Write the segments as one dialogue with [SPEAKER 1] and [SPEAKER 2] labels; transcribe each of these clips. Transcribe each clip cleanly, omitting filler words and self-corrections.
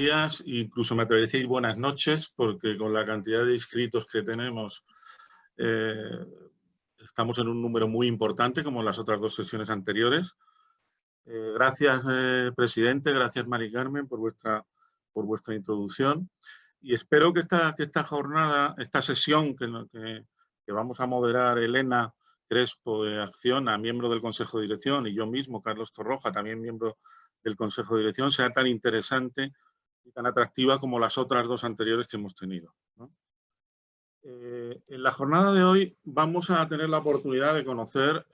[SPEAKER 1] días, incluso me atrevería a decir buenas noches, porque con la cantidad de inscritos que tenemos estamos en un número muy importante, como en las otras dos sesiones anteriores. Gracias, presidente, gracias, Mari Carmen, por vuestra introducción. Y espero que esta jornada, esta sesión que vamos a moderar Elena Crespo de Acciona, miembro del Consejo de Dirección, y yo mismo, Carlos Torroja, también miembro del Consejo de Dirección, sea tan interesante y tan atractiva como las otras dos anteriores que hemos tenido, ¿no? En la jornada de hoy vamos a tener la oportunidad de conocer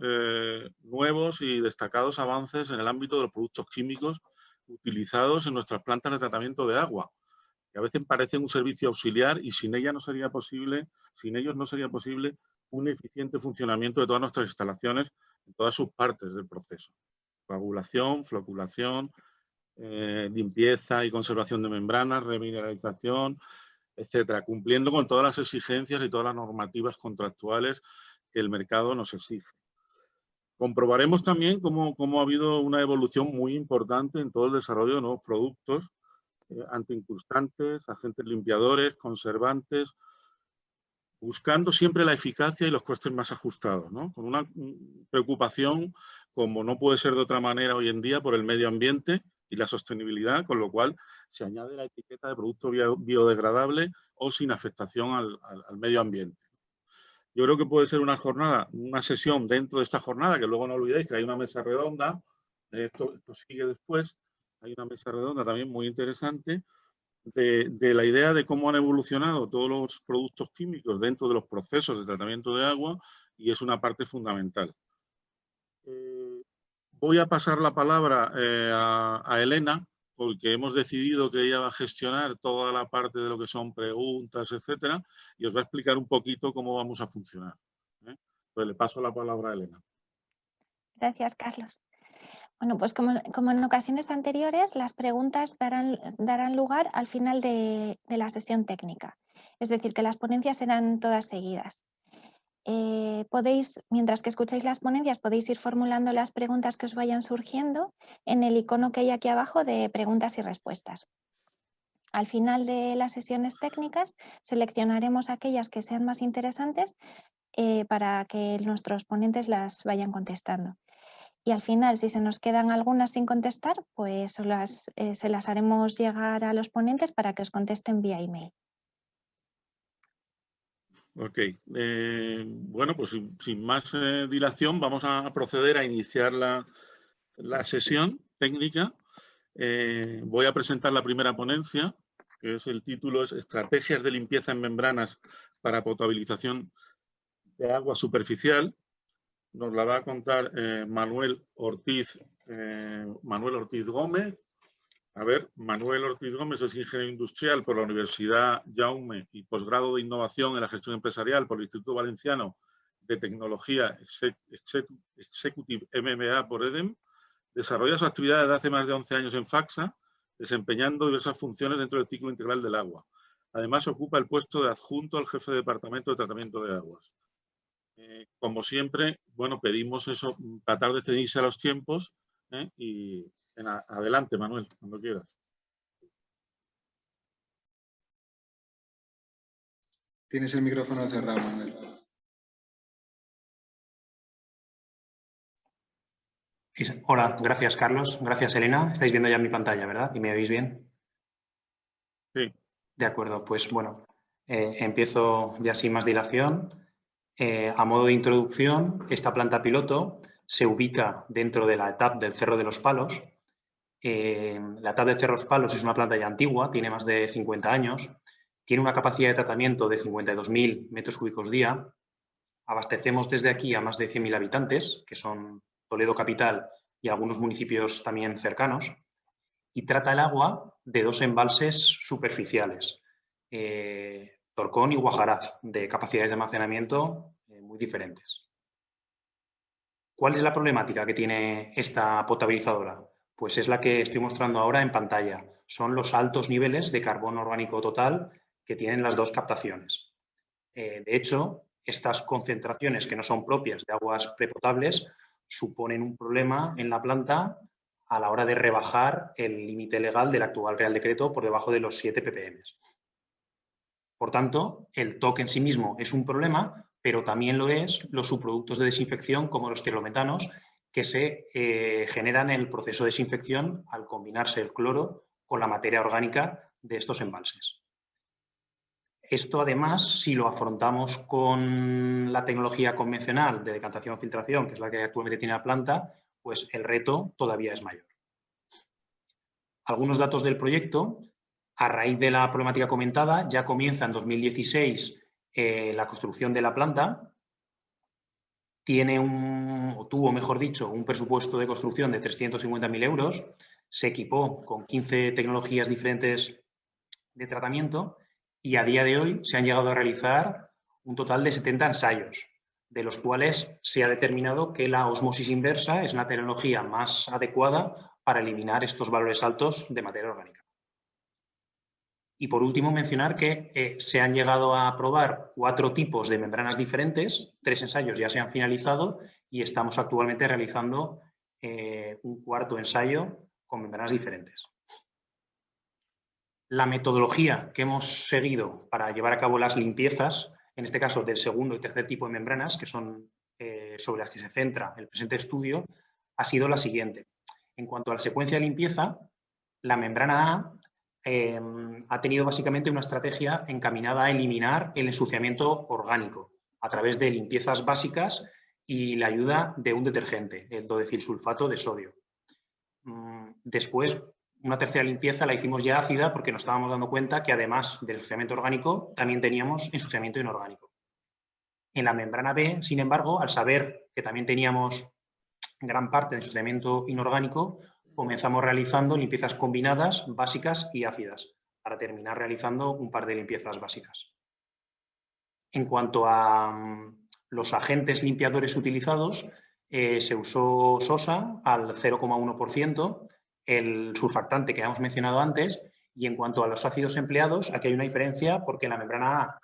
[SPEAKER 1] nuevos y destacados avances en el ámbito de los productos químicos utilizados en nuestras plantas de tratamiento de agua, que a veces parecen un servicio auxiliar y sin ellos no sería posible un eficiente funcionamiento de todas nuestras instalaciones en todas sus partes del proceso. Coagulación, floculación, limpieza y conservación de membranas, remineralización, etcétera, cumpliendo con todas las exigencias y todas las normativas contractuales que el mercado nos exige. Comprobaremos también cómo ha habido una evolución muy importante en todo el desarrollo de nuevos productos, antiincrustantes, agentes limpiadores, conservantes, buscando siempre la eficacia y los costes más ajustados, ¿no? Con una preocupación, como no puede ser de otra manera hoy en día, por el medio ambiente y la sostenibilidad, con lo cual se añade la etiqueta de producto biodegradable o sin afectación al medio ambiente. Yo creo que puede ser una sesión dentro de esta jornada, que luego no olvidéis que hay una mesa redonda, esto sigue después, hay una mesa redonda también muy interesante, de la idea de cómo han evolucionado todos los productos químicos dentro de los procesos de tratamiento de agua, y es una parte fundamental. Voy a pasar la palabra a Elena, porque hemos decidido que ella va a gestionar toda la parte de lo que son preguntas, etcétera, y os va a explicar un poquito cómo vamos a funcionar. Pues le paso la palabra a Elena.
[SPEAKER 2] Gracias, Carlos. Bueno, pues como en ocasiones anteriores, las preguntas darán lugar al final de la sesión técnica. Es decir, que las ponencias serán todas seguidas. Mientras que escucháis las ponencias, podéis ir formulando las preguntas que os vayan surgiendo en el icono que hay aquí abajo de preguntas y respuestas. Al final de las sesiones técnicas, seleccionaremos aquellas que sean más interesantes para que nuestros ponentes las vayan contestando. Y al final, si se nos quedan algunas sin contestar, pues se las haremos llegar a los ponentes para que os contesten vía email.
[SPEAKER 1] Ok, bueno, pues sin más dilación vamos a proceder a iniciar la sesión técnica. Voy a presentar la primera ponencia, que el título es Estrategias de limpieza en membranas para potabilización de agua superficial. Nos la va a contar Manuel Ortiz Gómez. Manuel Ortiz Gómez es ingeniero industrial por la Universidad Jaume y posgrado de innovación en la gestión empresarial por el Instituto Valenciano de Tecnología Executive MBA por EDEM. Desarrolla su actividad desde hace más de 11 años en FACSA, desempeñando diversas funciones dentro del ciclo integral del agua. Además, ocupa el puesto de adjunto al jefe de departamento de tratamiento de aguas. Como siempre, bueno, pedimos eso, tratar de ceñirse a los tiempos, y adelante, Manuel, cuando quieras.
[SPEAKER 3] Tienes el micrófono cerrado, Manuel.
[SPEAKER 4] Hola, gracias, Carlos. Gracias, Elena. Estáis viendo ya mi pantalla, ¿verdad? ¿Y me oís bien?
[SPEAKER 1] Sí.
[SPEAKER 4] De acuerdo, pues bueno, empiezo ya sin más dilación. A modo de introducción, esta planta piloto se ubica dentro de la ETAP del Cerro de los Palos. La ETAP del Cerro de los Palos es una planta ya antigua, tiene más de 50 años, tiene una capacidad de tratamiento de 52.000 metros cúbicos día. Abastecemos desde aquí a más de 100.000 habitantes, que son Toledo capital y algunos municipios también cercanos, y trata el agua de dos embalses superficiales, Torcón y Guajaraz, de capacidades de almacenamiento muy diferentes. ¿Cuál es la problemática que tiene esta potabilizadora? Pues es la que estoy mostrando ahora en pantalla. Son los altos niveles de carbono orgánico total que tienen las dos captaciones. De hecho, estas concentraciones que no son propias de aguas prepotables suponen un problema en la planta a la hora de rebajar el límite legal del actual Real Decreto por debajo de los 7 ppm. Por tanto, el TOC en sí mismo es un problema, pero también lo es los subproductos de desinfección como los tirolometanos que se generan en el proceso de desinfección al combinarse el cloro con la materia orgánica de estos embalses. Esto, además, si lo afrontamos con la tecnología convencional de decantación-filtración, que es la que actualmente tiene la planta, pues el reto todavía es mayor. Algunos datos del proyecto. A raíz de la problemática comentada, ya comienza en 2016 la construcción de la planta. Tuvo, mejor dicho, un presupuesto de construcción de 350.000 euros. Se equipó con 15 tecnologías diferentes de tratamiento y a día de hoy se han llegado a realizar un total de 70 ensayos, de los cuales se ha determinado que la osmosis inversa es la tecnología más adecuada para eliminar estos valores altos de materia orgánica. Y por último, mencionar que se han llegado a probar 4 tipos de membranas diferentes, 3 ensayos ya se han finalizado y estamos actualmente realizando un 4.º ensayo con membranas diferentes. La metodología que hemos seguido para llevar a cabo las limpiezas, en este caso del segundo y tercer tipo de membranas, que son sobre las que se centra el presente estudio, ha sido la siguiente. En cuanto a la secuencia de limpieza, la membrana A ha tenido básicamente una estrategia encaminada a eliminar el ensuciamiento orgánico a través de limpiezas básicas y la ayuda de un detergente, el dodecilsulfato de sodio. Después, una tercera limpieza la hicimos ya ácida porque nos estábamos dando cuenta que además del ensuciamiento orgánico también teníamos ensuciamiento inorgánico. En la membrana B, sin embargo, al saber que también teníamos gran parte de ensuciamiento inorgánico, comenzamos realizando limpiezas combinadas, básicas y ácidas, para terminar realizando un par de limpiezas básicas. En cuanto a los agentes limpiadores utilizados, se usó sosa al 0,1%, el surfactante que hemos mencionado antes, y en cuanto a los ácidos empleados, aquí hay una diferencia porque en la membrana A,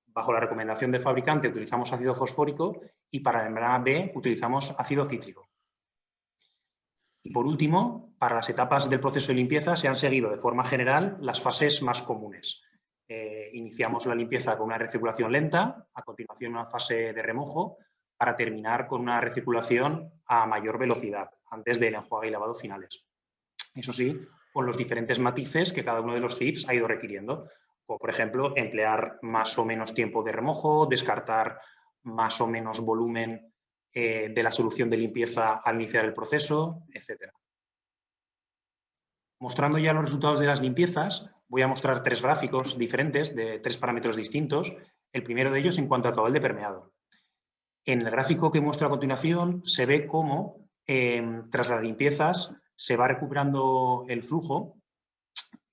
[SPEAKER 4] bajo la recomendación del fabricante, utilizamos ácido fosfórico y para la membrana B utilizamos ácido cítrico. Y por último, para las etapas del proceso de limpieza se han seguido de forma general las fases más comunes. Iniciamos la limpieza con una recirculación lenta, a continuación una fase de remojo, para terminar con una recirculación a mayor velocidad, antes del enjuague y lavado finales. Eso sí, con los diferentes matices que cada uno de los CIPs ha ido requiriendo, como por ejemplo emplear más o menos tiempo de remojo, descartar más o menos volumen de la solución de limpieza al iniciar el proceso, etc. Mostrando ya los resultados de las limpiezas, voy a mostrar 3 gráficos diferentes de 3 parámetros distintos. El primero de ellos en cuanto al caudal de permeado. En el gráfico que muestro a continuación se ve cómo tras las limpiezas se va recuperando el flujo,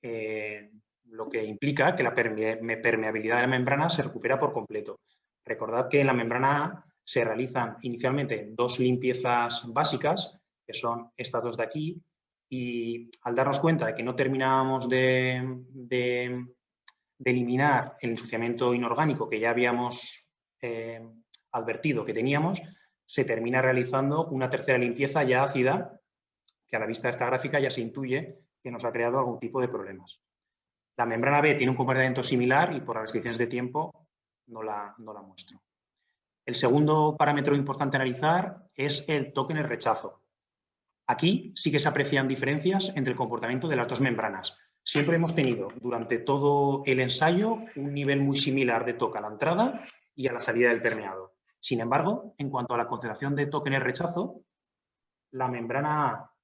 [SPEAKER 4] lo que implica que la permeabilidad de la membrana se recupera por completo. Recordad que en la membrana A se realizan inicialmente 2 limpiezas básicas, que son estas 2 de aquí, y al darnos cuenta de que no terminábamos de eliminar el ensuciamiento inorgánico que ya habíamos advertido que teníamos, se termina realizando una tercera limpieza ya ácida, que a la vista de esta gráfica ya se intuye que nos ha creado algún tipo de problemas. La membrana B tiene un comportamiento similar y por las restricciones de tiempo no la muestro. El segundo parámetro importante a analizar es el toque en el rechazo. Aquí sí que se aprecian diferencias entre el comportamiento de las 2 membranas. Siempre hemos tenido durante todo el ensayo un nivel muy similar de toque a la entrada y a la salida del permeado. Sin embargo, en cuanto a la concentración de toque en el rechazo, la membrana A,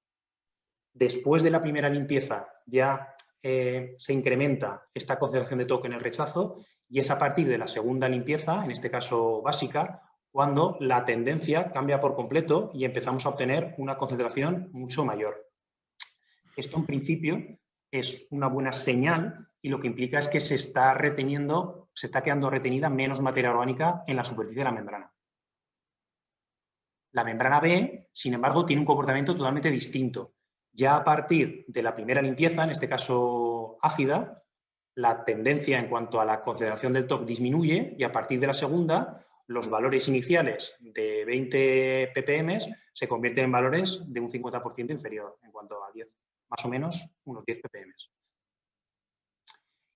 [SPEAKER 4] después de la primera limpieza, ya se incrementa esta concentración de toque en el rechazo y es a partir de la segunda limpieza, en este caso básica, cuando la tendencia cambia por completo y empezamos a obtener una concentración mucho mayor. Esto en principio es una buena señal y lo que implica es que se está quedando retenida menos materia orgánica en la superficie de la membrana. La membrana B, sin embargo, tiene un comportamiento totalmente distinto. Ya a partir de la primera limpieza, en este caso ácida, la tendencia en cuanto a la concentración del TOC disminuye y a partir de la segunda los valores iniciales de 20 ppm se convierten en valores de un 50% inferior en cuanto a 10, más o menos unos 10 ppm.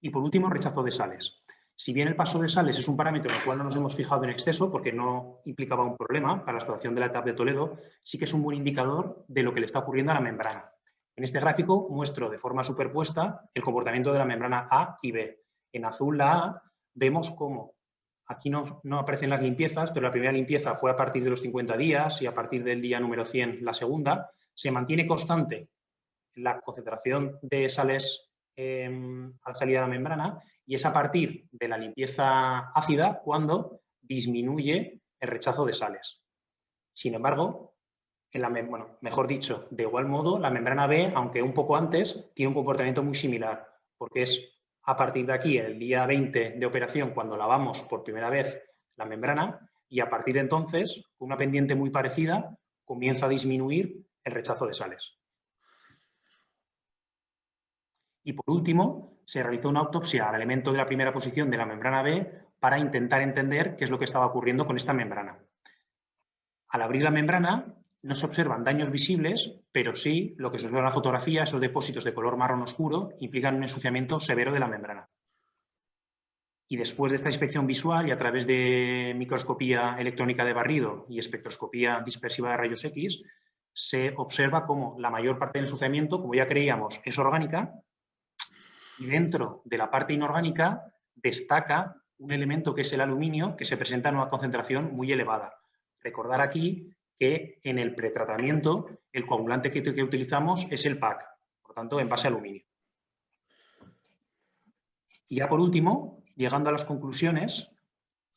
[SPEAKER 4] Y por último, rechazo de sales. Si bien el paso de sales es un parámetro en el cual no nos hemos fijado en exceso porque no implicaba un problema para la explotación de la etapa de Toledo, sí que es un buen indicador de lo que le está ocurriendo a la membrana. En este gráfico muestro de forma superpuesta el comportamiento de la membrana A y B. En azul la A vemos cómo aquí no aparecen las limpiezas, pero la primera limpieza fue a partir de los 50 días y a partir del día número 100 la segunda. Se mantiene constante la concentración de sales a la salida de la membrana y es a partir de la limpieza ácida cuando disminuye el rechazo de sales. Sin embargo, mejor dicho, de igual modo, la membrana B, aunque un poco antes, tiene un comportamiento muy similar, porque es a partir de aquí, el día 20 de operación, cuando lavamos por primera vez la membrana, y a partir de entonces, con una pendiente muy parecida, comienza a disminuir el rechazo de sales. Y por último, se realizó una autopsia al elemento de la primera posición de la membrana B para intentar entender qué es lo que estaba ocurriendo con esta membrana. Al abrir la membrana no se observan daños visibles, pero sí lo que se observa en la fotografía, esos depósitos de color marrón oscuro, implican un ensuciamiento severo de la membrana. Y después de esta inspección visual y a través de microscopía electrónica de barrido y espectroscopía dispersiva de rayos X, se observa cómo la mayor parte del ensuciamiento, como ya creíamos, es orgánica, y dentro de la parte inorgánica destaca un elemento que es el aluminio, que se presenta en una concentración muy elevada. Recordar aquí que en el pretratamiento el coagulante que utilizamos es el PAC, por tanto, en base a aluminio. Y ya por último, llegando a las conclusiones,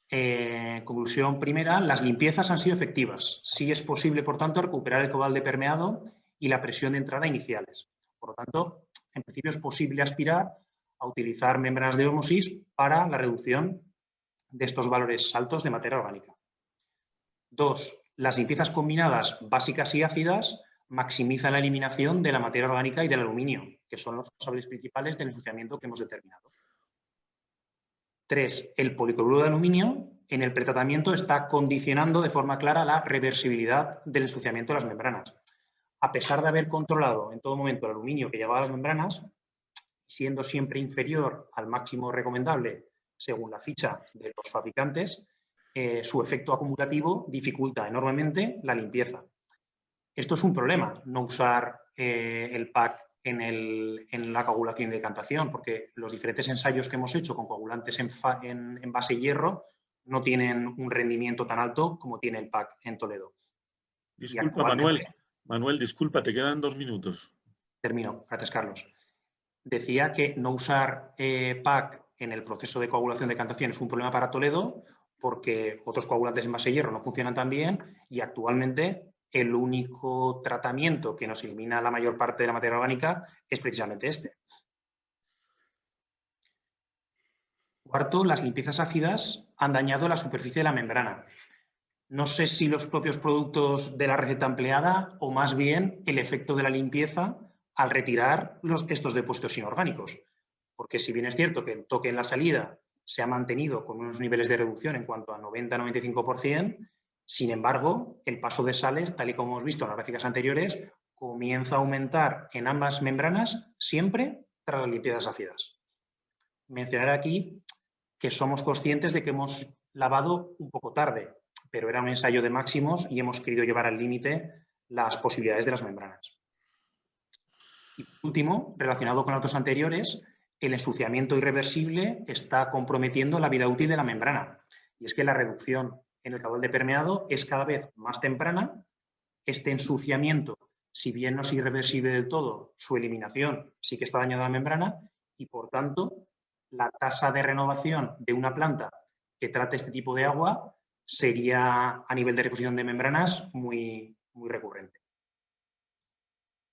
[SPEAKER 4] conclusión primera, las limpiezas han sido efectivas. Sí es posible, por tanto, recuperar el caudal de permeado y la presión de entrada iniciales. Por lo tanto, en principio es posible aspirar a utilizar membranas de ósmosis para la reducción de estos valores altos de materia orgánica. 2. Las limpiezas combinadas básicas y ácidas maximizan la eliminación de la materia orgánica y del aluminio, que son los responsables principales del ensuciamiento que hemos determinado. 3. El policloruro de aluminio en el pretratamiento está condicionando de forma clara la reversibilidad del ensuciamiento de las membranas. A pesar de haber controlado en todo momento el aluminio que llegaba a las membranas, siendo siempre inferior al máximo recomendable según la ficha de los fabricantes, su efecto acumulativo dificulta enormemente la limpieza. Esto es un problema, no usar el PAC en la coagulación y decantación, porque los diferentes ensayos que hemos hecho con coagulantes en base hierro no tienen un rendimiento tan alto como tiene el PAC en Toledo.
[SPEAKER 1] Disculpa, Manuel, disculpa, te quedan 2 minutos.
[SPEAKER 4] Termino, gracias Carlos. Decía que no usar PAC en el proceso de coagulación de decantación es un problema para Toledo porque otros coagulantes en base hierro no funcionan tan bien y actualmente el único tratamiento que nos elimina la mayor parte de la materia orgánica es precisamente este. Cuarto, las limpiezas ácidas han dañado la superficie de la membrana. No sé si los propios productos de la receta empleada o más bien el efecto de la limpieza al retirar estos depósitos inorgánicos. Porque si bien es cierto que el toque en la salida se ha mantenido con unos niveles de reducción en cuanto a 90-95%, sin embargo, el paso de sales, tal y como hemos visto en las gráficas anteriores, comienza a aumentar en ambas membranas siempre tras las limpiezas ácidas. Mencionar aquí que somos conscientes de que hemos lavado un poco tarde, pero era un ensayo de máximos y hemos querido llevar al límite las posibilidades de las membranas. Y por último, relacionado con otros anteriores, el ensuciamiento irreversible está comprometiendo la vida útil de la membrana. Y es que la reducción en el caudal de permeado es cada vez más temprana. Este ensuciamiento, si bien no es irreversible del todo, su eliminación sí que está dañando la membrana y, por tanto, la tasa de renovación de una planta que trate este tipo de agua sería, a nivel de reposición de membranas, muy recurrente.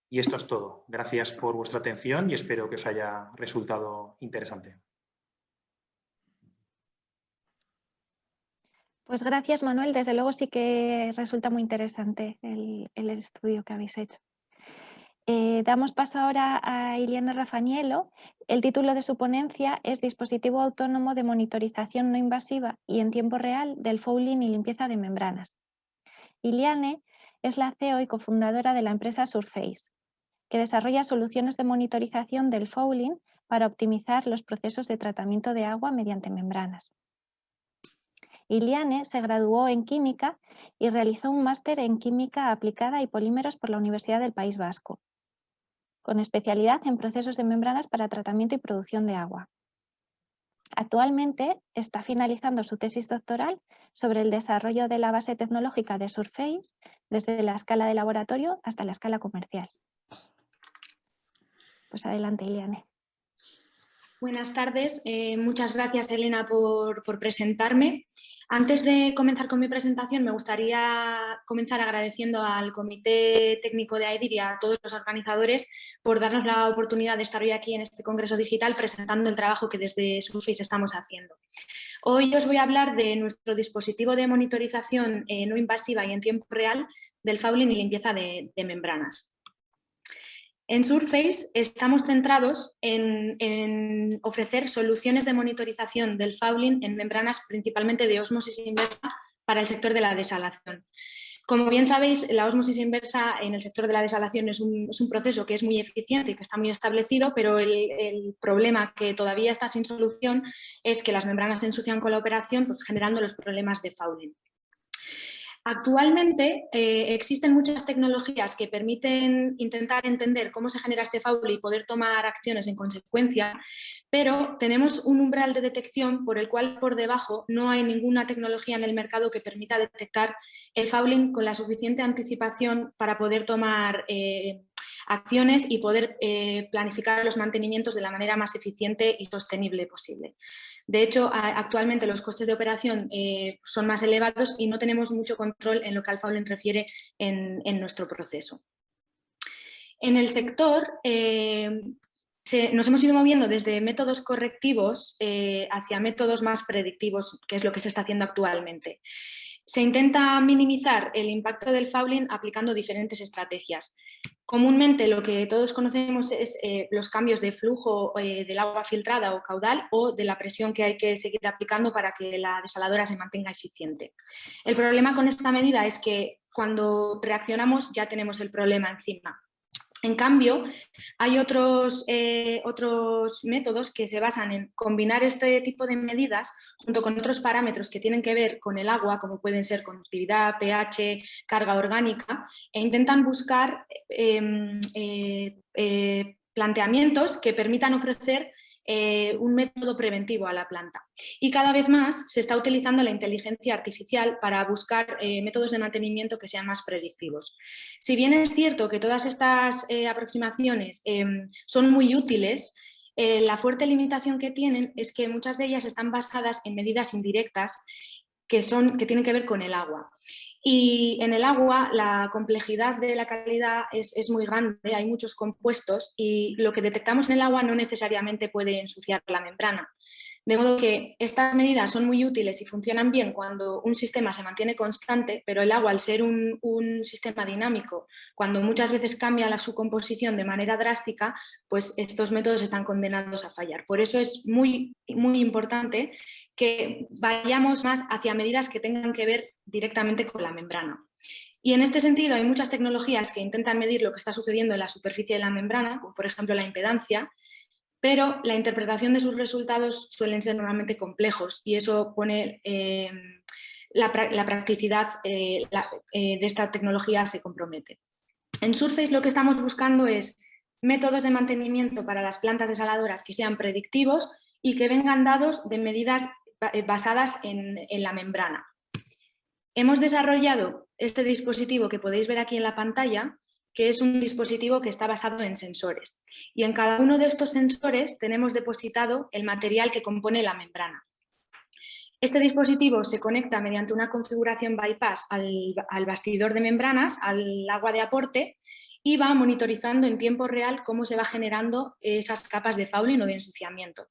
[SPEAKER 4] Y esto es todo. Gracias por vuestra atención y espero que os haya resultado interesante.
[SPEAKER 2] Pues gracias, Manuel. Desde luego sí que resulta muy interesante el estudio que habéis hecho. Damos paso ahora a Iliana Rafaniello. El título de su ponencia es Dispositivo autónomo de monitorización no invasiva y en tiempo real del fouling y limpieza de membranas. Iliane es la CEO y cofundadora de la empresa Surface, que desarrolla soluciones de monitorización del fouling para optimizar los procesos de tratamiento de agua mediante membranas. Iliane se graduó en Química y realizó un máster en Química Aplicada y Polímeros por la Universidad del País Vasco, con especialidad en procesos de membranas para tratamiento y producción de agua. Actualmente está finalizando su tesis doctoral sobre el desarrollo de la base tecnológica de Surface desde la escala de laboratorio hasta la escala comercial. Pues adelante, Iliane.
[SPEAKER 5] Buenas tardes, muchas gracias Elena por presentarme. Antes de comenzar con mi presentación me gustaría comenzar agradeciendo al Comité Técnico de AEDIR y a todos los organizadores por darnos la oportunidad de estar hoy aquí en este Congreso Digital presentando el trabajo que desde Surface estamos haciendo. Hoy os voy a hablar de nuestro dispositivo de monitorización no invasiva y en tiempo real del fouling y limpieza de membranas. En Surface estamos centrados en ofrecer soluciones de monitorización del fouling en membranas principalmente de ósmosis inversa para el sector de la desalación. Como bien sabéis, la ósmosis inversa en el sector de la desalación es un proceso que es muy eficiente y que está muy establecido, pero el problema que todavía está sin solución es que las membranas se ensucian con la operación, pues, generando los problemas de fouling. Actualmente existen muchas tecnologías que permiten intentar entender cómo se genera este fouling y poder tomar acciones en consecuencia, pero tenemos un umbral de detección por el cual por debajo no hay ninguna tecnología en el mercado que permita detectar el fouling con la suficiente anticipación para poder tomar acciones y poder planificar los mantenimientos de la manera más eficiente y sostenible posible. De hecho, actualmente los costes de operación son más elevados y no tenemos mucho control en lo que al fouling refiere en nuestro proceso. En el sector nos hemos ido moviendo desde métodos correctivos hacia métodos más predictivos, que es lo que se está haciendo actualmente. Se intenta minimizar el impacto del fouling aplicando diferentes estrategias. Comúnmente lo que todos conocemos es los cambios de flujo del agua filtrada o caudal o de la presión que hay que seguir aplicando para que la desaladora se mantenga eficiente. El problema con esta medida es que cuando reaccionamos ya tenemos el problema encima. En cambio, hay otros métodos que se basan en combinar este tipo de medidas junto con otros parámetros que tienen que ver con el agua, como pueden ser conductividad, pH, carga orgánica, e intentan buscar planteamientos que permitan ofrecer un método preventivo a la planta. Y cada vez más se está utilizando la inteligencia artificial para buscar métodos de mantenimiento que sean más predictivos. Si bien es cierto que todas estas aproximaciones son muy útiles, la fuerte limitación que tienen es que muchas de ellas están basadas en medidas indirectas que tienen que ver con el agua. Y en el agua la complejidad de la calidad es muy grande, hay muchos compuestos y lo que detectamos en el agua no necesariamente puede ensuciar la membrana. De modo que estas medidas son muy útiles y funcionan bien cuando un sistema se mantiene constante, pero el agua, al ser un sistema dinámico, cuando muchas veces cambia su composición de manera drástica, pues estos métodos están condenados a fallar. Por eso es muy, muy importante que vayamos más hacia medidas que tengan que ver directamente con la membrana. Y en este sentido hay muchas tecnologías que intentan medir lo que está sucediendo en la superficie de la membrana, como por ejemplo la impedancia, pero la interpretación de sus resultados suelen ser normalmente complejos y eso pone la practicidad de esta tecnología se compromete. En Surface lo que estamos buscando es métodos de mantenimiento para las plantas desaladoras que sean predictivos y que vengan dados de medidas basadas en la membrana. Hemos desarrollado este dispositivo que podéis ver aquí en la pantalla, que es un dispositivo que está basado en sensores. Y en cada uno de estos sensores tenemos depositado el material que compone la membrana. Este dispositivo se conecta mediante una configuración bypass al bastidor de membranas, al agua de aporte, y va monitorizando en tiempo real cómo se va generando esas capas de fouling o de ensuciamiento.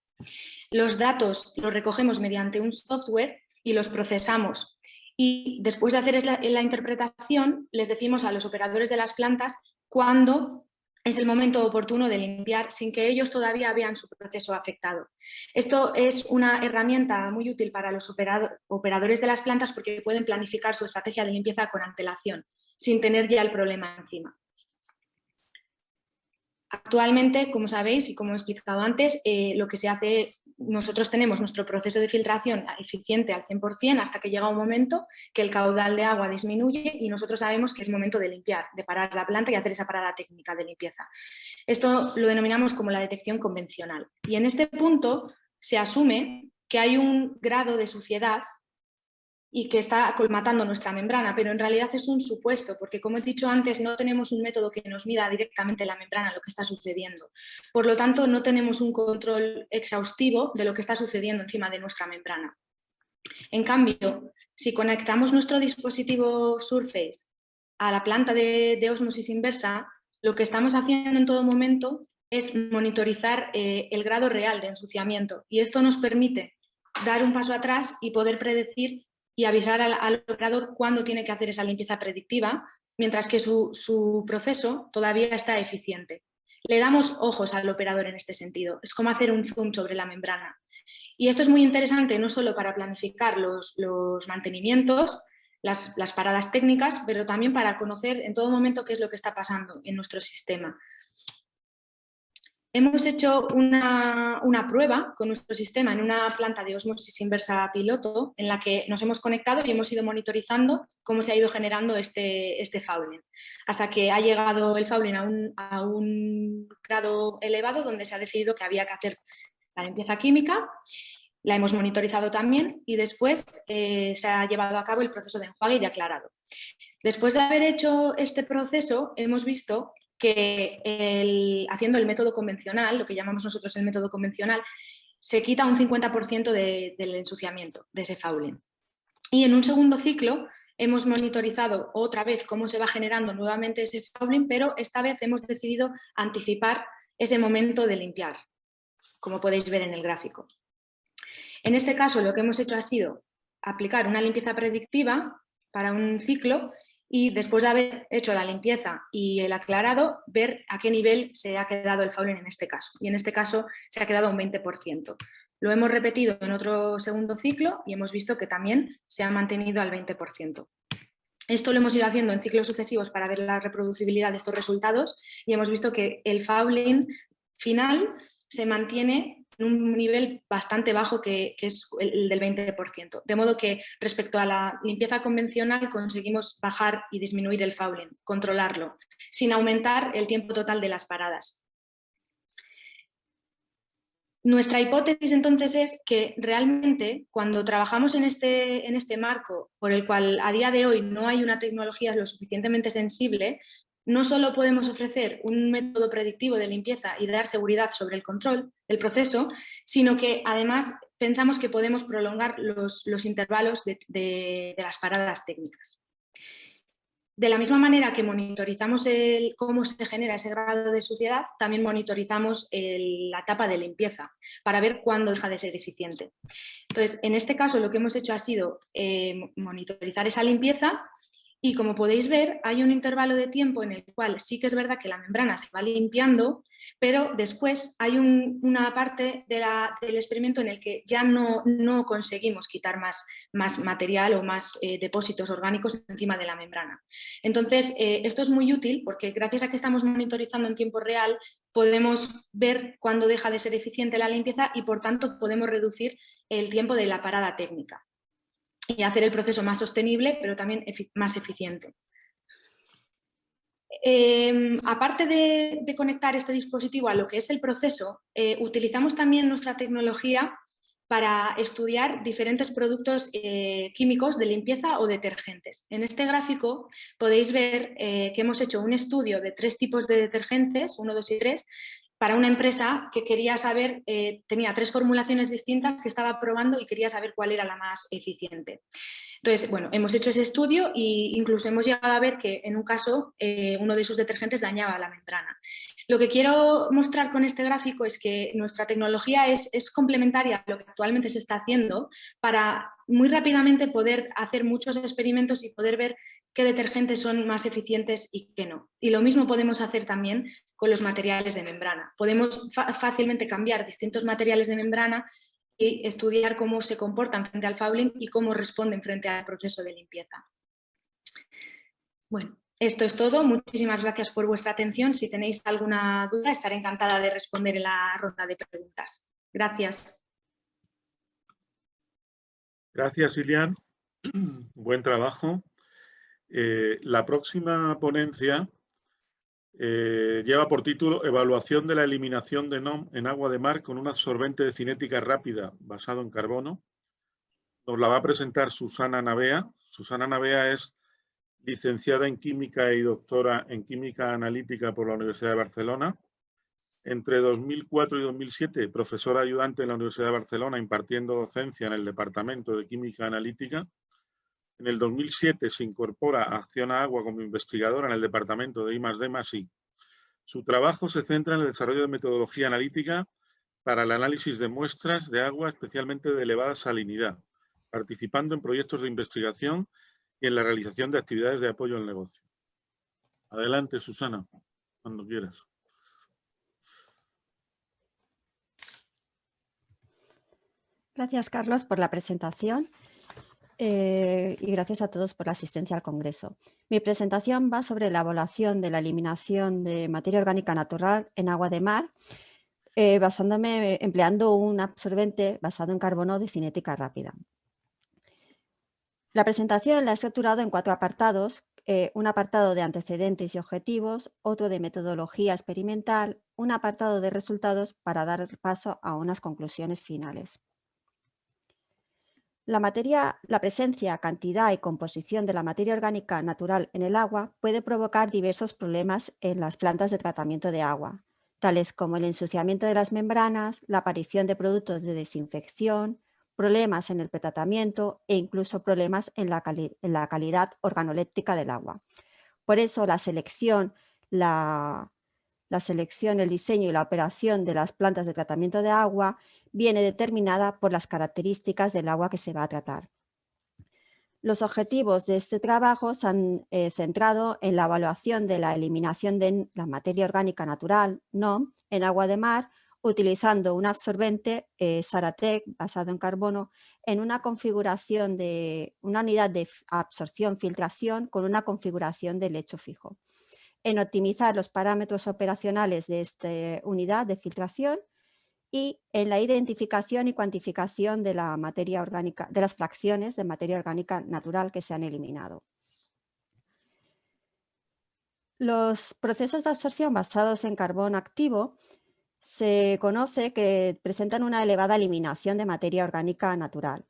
[SPEAKER 5] Los datos los recogemos mediante un software y los procesamos. Y después de hacer la interpretación, les decimos a los operadores de las plantas cuándo es el momento oportuno de limpiar sin que ellos todavía vean su proceso afectado. Esto es una herramienta muy útil para los operadores de las plantas porque pueden planificar su estrategia de limpieza con antelación, sin tener ya el problema encima. Actualmente, como sabéis y como he explicado antes, lo que se hace, nosotros tenemos nuestro proceso de filtración eficiente al 100% hasta que llega un momento que el caudal de agua disminuye y nosotros sabemos que es momento de limpiar, de parar la planta y hacer esa parada técnica de limpieza. Esto lo denominamos como la detección convencional. Y en este punto se asume que hay un grado de suciedad y que está colmatando nuestra membrana, pero en realidad es un supuesto, porque como he dicho antes, no tenemos un método que nos mida directamente la membrana lo que está sucediendo. Por lo tanto, no tenemos un control exhaustivo de lo que está sucediendo encima de nuestra membrana. En cambio, si conectamos nuestro dispositivo Surface a la planta de ósmosis inversa, lo que estamos haciendo en todo momento es monitorizar el grado real de ensuciamiento, y esto nos permite dar un paso atrás y poder predecir y avisar al operador cuándo tiene que hacer esa limpieza predictiva, mientras que su proceso todavía está eficiente. Le damos ojos al operador en este sentido, es como hacer un zoom sobre la membrana. Y esto es muy interesante no solo para planificar los mantenimientos, las paradas técnicas, pero también para conocer en todo momento qué es lo que está pasando en nuestro sistema. Hemos hecho una prueba con nuestro sistema en una planta de ósmosis inversa piloto en la que nos hemos conectado y hemos ido monitorizando cómo se ha ido generando este fouling, hasta que ha llegado el fouling a un grado elevado donde se ha decidido que había que hacer la limpieza química. La hemos monitorizado también y después se ha llevado a cabo el proceso de enjuague y de aclarado. Después de haber hecho este proceso, hemos visto que haciendo el método convencional, lo que llamamos nosotros el método convencional, se quita un 50% del ensuciamiento, de ese fouling. Y en un segundo ciclo hemos monitorizado otra vez cómo se va generando nuevamente ese fouling, pero esta vez hemos decidido anticipar ese momento de limpiar, como podéis ver en el gráfico. En este caso lo que hemos hecho ha sido aplicar una limpieza predictiva para un ciclo y después de haber hecho la limpieza y el aclarado, ver a qué nivel se ha quedado el fouling en este caso. Y en este caso se ha quedado un 20%. Lo hemos repetido en otro segundo ciclo y hemos visto que también se ha mantenido al 20%. Esto lo hemos ido haciendo en ciclos sucesivos para ver la reproducibilidad de estos resultados y hemos visto que el fouling final se mantiene en un nivel bastante bajo que es el del 20%. De modo que respecto a la limpieza convencional conseguimos bajar y disminuir el fouling, controlarlo, sin aumentar el tiempo total de las paradas. Nuestra hipótesis entonces es que realmente cuando trabajamos en este marco por el cual a día de hoy no hay una tecnología lo suficientemente sensible, no solo podemos ofrecer un método predictivo de limpieza y dar seguridad sobre el control del proceso, sino que además pensamos que podemos prolongar los intervalos de las paradas técnicas. De la misma manera que monitorizamos cómo se genera ese grado de suciedad, también monitorizamos la etapa de limpieza para ver cuándo deja de ser eficiente. Entonces, en este caso lo que hemos hecho ha sido monitorizar esa limpieza y como podéis ver hay un intervalo de tiempo en el cual sí que es verdad que la membrana se va limpiando, pero después hay una parte del experimento en el que ya no conseguimos quitar más material o más depósitos orgánicos encima de la membrana. Entonces, esto es muy útil porque gracias a que estamos monitorizando en tiempo real podemos ver cuándo deja de ser eficiente la limpieza y por tanto podemos reducir el tiempo de la parada técnica y hacer el proceso más sostenible, pero también más eficiente. Aparte de conectar este dispositivo a lo que es el proceso, utilizamos también nuestra tecnología para estudiar diferentes productos químicos de limpieza o detergentes. En este gráfico podéis ver que hemos hecho un estudio de 3 tipos de detergentes, 1, 2 y 3, para una empresa que quería saber, tenía 3 formulaciones distintas que estaba probando y quería saber cuál era la más eficiente. Entonces, bueno, hemos hecho ese estudio e incluso hemos llegado a ver que en un caso uno de esos detergentes dañaba la membrana. Lo que quiero mostrar con este gráfico es que nuestra tecnología es complementaria a lo que actualmente se está haciendo para muy rápidamente poder hacer muchos experimentos y poder ver qué detergentes son más eficientes y qué no. Y lo mismo podemos hacer también con los materiales de membrana. Podemos fácilmente cambiar distintos materiales de membrana y estudiar cómo se comportan frente al fouling y cómo responden frente al proceso de limpieza. Bueno, esto es todo. Muchísimas gracias por vuestra atención. Si tenéis alguna duda, estaré encantada de responder en la ronda de preguntas. Gracias.
[SPEAKER 1] Gracias, Ilian. Buen trabajo. La próxima ponencia lleva por título Evaluación de la eliminación de NOM en agua de mar con un absorbente de cinética rápida basado en carbono. Nos la va a presentar Susana Navea. Susana Navea es licenciada en Química y doctora en Química Analítica por la Universidad de Barcelona. Entre 2004 y 2007, profesora ayudante en la Universidad de Barcelona impartiendo docencia en el Departamento de Química Analítica. En el 2007 se incorpora a Acciona Agua como investigadora en el Departamento de I+D+I. Su trabajo se centra en el desarrollo de metodología analítica para el análisis de muestras de agua, especialmente de elevada salinidad, participando en proyectos de investigación y en la realización de actividades de apoyo al negocio. Adelante, Susana, cuando quieras.
[SPEAKER 6] Gracias, Carlos, por la presentación y gracias a todos por la asistencia al Congreso. Mi presentación va sobre la evaluación de la eliminación de materia orgánica natural en agua de mar, empleando un absorbente basado en carbono de cinética rápida. La presentación la he estructurado en 4 apartados, un apartado de antecedentes y objetivos, otro de metodología experimental, un apartado de resultados para dar paso a unas conclusiones finales. La presencia, cantidad y composición de la materia orgánica natural en el agua puede provocar diversos problemas en las plantas de tratamiento de agua, tales como el ensuciamiento de las membranas, la aparición de productos de desinfección, problemas en el pretratamiento e incluso problemas en la calidad organoléptica del agua. Por eso la selección, el diseño y la operación de las plantas de tratamiento de agua viene determinada por las características del agua que se va a tratar. Los objetivos de este trabajo se han centrado en la evaluación de la eliminación de la materia orgánica natural, NOM, en agua de mar, utilizando un absorbente Saratec basado en carbono en una configuración de una unidad de absorción-filtración con una configuración de lecho fijo. En optimizar los parámetros operacionales de esta unidad de filtración y en la identificación y cuantificación de la materia orgánica, de las fracciones de materia orgánica natural que se han eliminado. Los procesos de absorción basados en carbón activo se conoce que presentan una elevada eliminación de materia orgánica natural.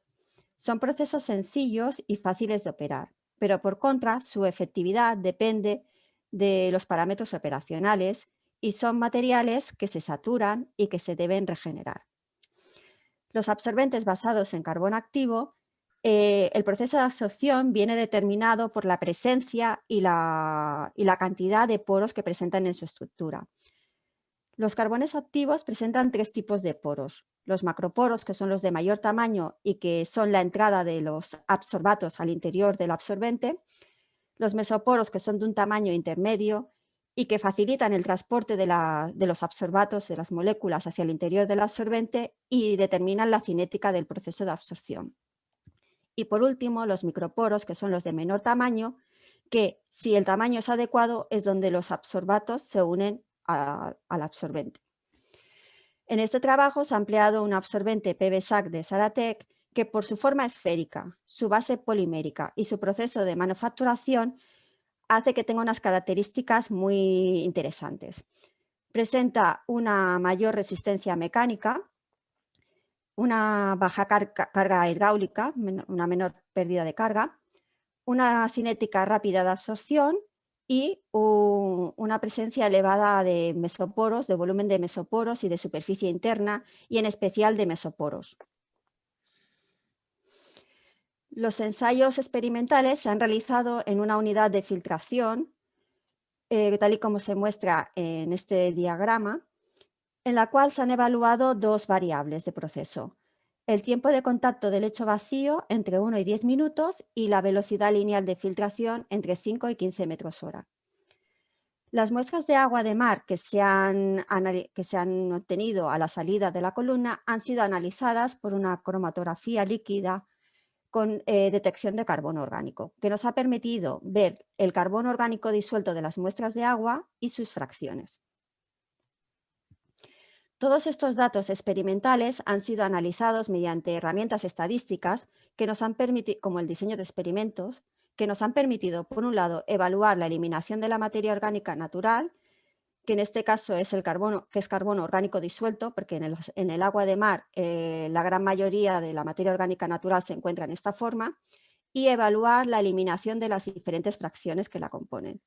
[SPEAKER 6] Son procesos sencillos y fáciles de operar, pero por contra su efectividad depende de los parámetros operacionales y son materiales que se saturan y que se deben regenerar. Los absorbentes basados en carbón activo, el proceso de absorción viene determinado por la presencia y la cantidad de poros que presentan en su estructura. Los carbones activos presentan 3 tipos de poros. Los macroporos, que son los de mayor tamaño y que son la entrada de los absorbatos al interior del absorbente. Los mesoporos, que son de un tamaño intermedio y que facilitan el transporte de los absorbatos, de las moléculas hacia el interior del absorbente y determinan la cinética del proceso de absorción. Y por último, los microporos, que son los de menor tamaño, que si el tamaño es adecuado es donde los absorbatos se unen al absorbente. En este trabajo se ha empleado un absorbente PVSAC de Saratec que por su forma esférica, su base polimérica y su proceso de manufacturación hace que tenga unas características muy interesantes. Presenta una mayor resistencia mecánica, una baja carga hidráulica, una menor pérdida de carga, una cinética rápida de absorción y una presencia elevada de mesoporos, de volumen de mesoporos y de superficie interna y en especial de mesoporos. Los ensayos experimentales se han realizado en una unidad de filtración, tal y como se muestra en este diagrama, en la cual se han evaluado dos variables de proceso: el tiempo de contacto del lecho vacío entre 1 y 10 minutos y la velocidad lineal de filtración entre 5 y 15 metros hora. Las muestras de agua de mar que se han obtenido a la salida de la columna han sido analizadas por una cromatografía líquida con detección de carbono orgánico, que nos ha permitido ver el carbono orgánico disuelto de las muestras de agua y sus fracciones. Todos estos datos experimentales han sido analizados mediante herramientas estadísticas que nos han permitido, como el diseño de experimentos, que nos han permitido, por un lado, evaluar la eliminación de la materia orgánica natural, que en este caso es el carbono, que es carbono orgánico disuelto, porque en el agua de mar la gran mayoría de la materia orgánica natural se encuentra en esta forma, y evaluar la eliminación de las diferentes fracciones que la componen,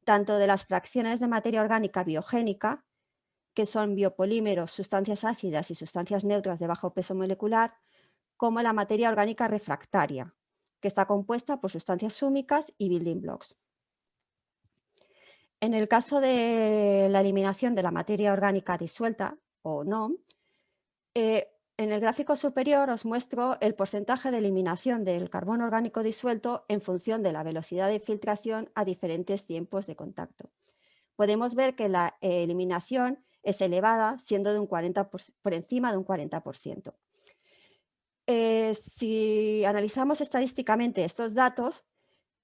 [SPEAKER 6] tanto de las fracciones de materia orgánica biogénica, que son biopolímeros, sustancias ácidas y sustancias neutras de bajo peso molecular, como la materia orgánica refractaria, que está compuesta por sustancias súmicas y building blocks. En el caso de la eliminación de la materia orgánica disuelta o no, en el gráfico superior os muestro el porcentaje de eliminación del carbono orgánico disuelto en función de la velocidad de filtración a diferentes tiempos de contacto. Podemos ver que la eliminación es elevada, siendo de un 40 por encima de un 40%. Si analizamos estadísticamente estos datos,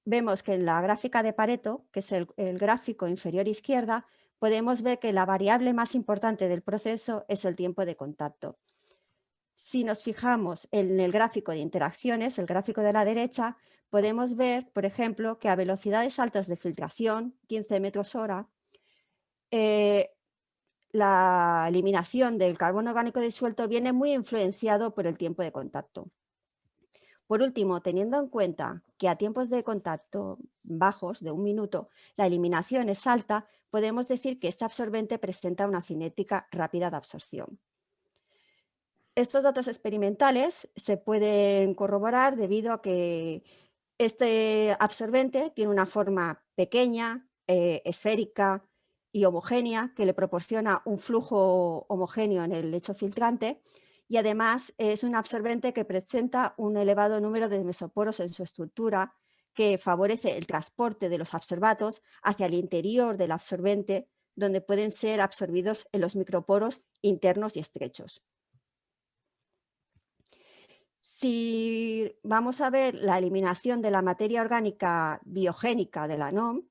[SPEAKER 6] vemos que en la gráfica de Pareto, que es el gráfico inferior izquierda, podemos ver que la variable más importante del proceso es el tiempo de contacto. Si nos fijamos en el gráfico de interacciones, el gráfico de la derecha, podemos ver, por ejemplo, que a velocidades altas de filtración, 15 metros hora, la eliminación del carbono orgánico disuelto viene muy influenciado por el tiempo de contacto. Por último, teniendo en cuenta que a tiempos de contacto bajos, de 1 minuto, la eliminación es alta, podemos decir que este absorbente presenta una cinética rápida de absorción. Estos datos experimentales se pueden corroborar debido a que este absorbente tiene una forma pequeña, esférica y homogénea, que le proporciona un flujo homogéneo en el lecho filtrante, y además es un absorbente que presenta un elevado número de mesoporos en su estructura, que favorece el transporte de los absorbatos hacia el interior del absorbente, donde pueden ser absorbidos en los microporos internos y estrechos. Si vamos a ver la eliminación de la materia orgánica biogénica de la NOM,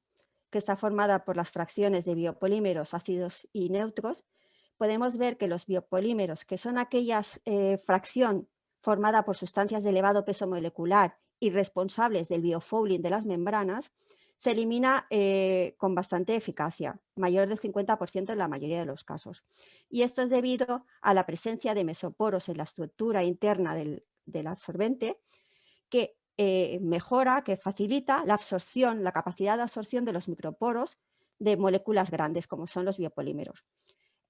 [SPEAKER 6] que está formada por las fracciones de biopolímeros ácidos y neutros, podemos ver que los biopolímeros, que son aquellas fracción formada por sustancias de elevado peso molecular y responsables del biofouling de las membranas, se elimina con bastante eficacia, mayor del 50% en la mayoría de los casos. Y esto es debido a la presencia de mesoporos en la estructura interna del absorbente, que mejora, que facilita la absorción, la capacidad de absorción de los microporos de moléculas grandes, como son los biopolímeros.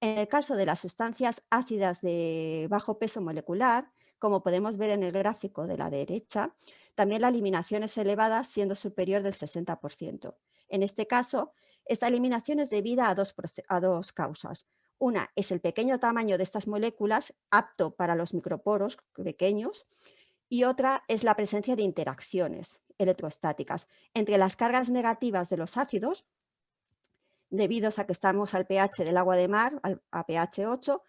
[SPEAKER 6] En el caso de las sustancias ácidas de bajo peso molecular, como podemos ver en el gráfico de la derecha, también la eliminación es elevada, siendo superior del 60%. En este caso, esta eliminación es debida a dos causas. Una es el pequeño tamaño de estas moléculas, apto para los microporos pequeños, y otra es la presencia de interacciones electrostáticas entre las cargas negativas de los ácidos, debidos a que estamos al pH del agua de mar, a pH 8,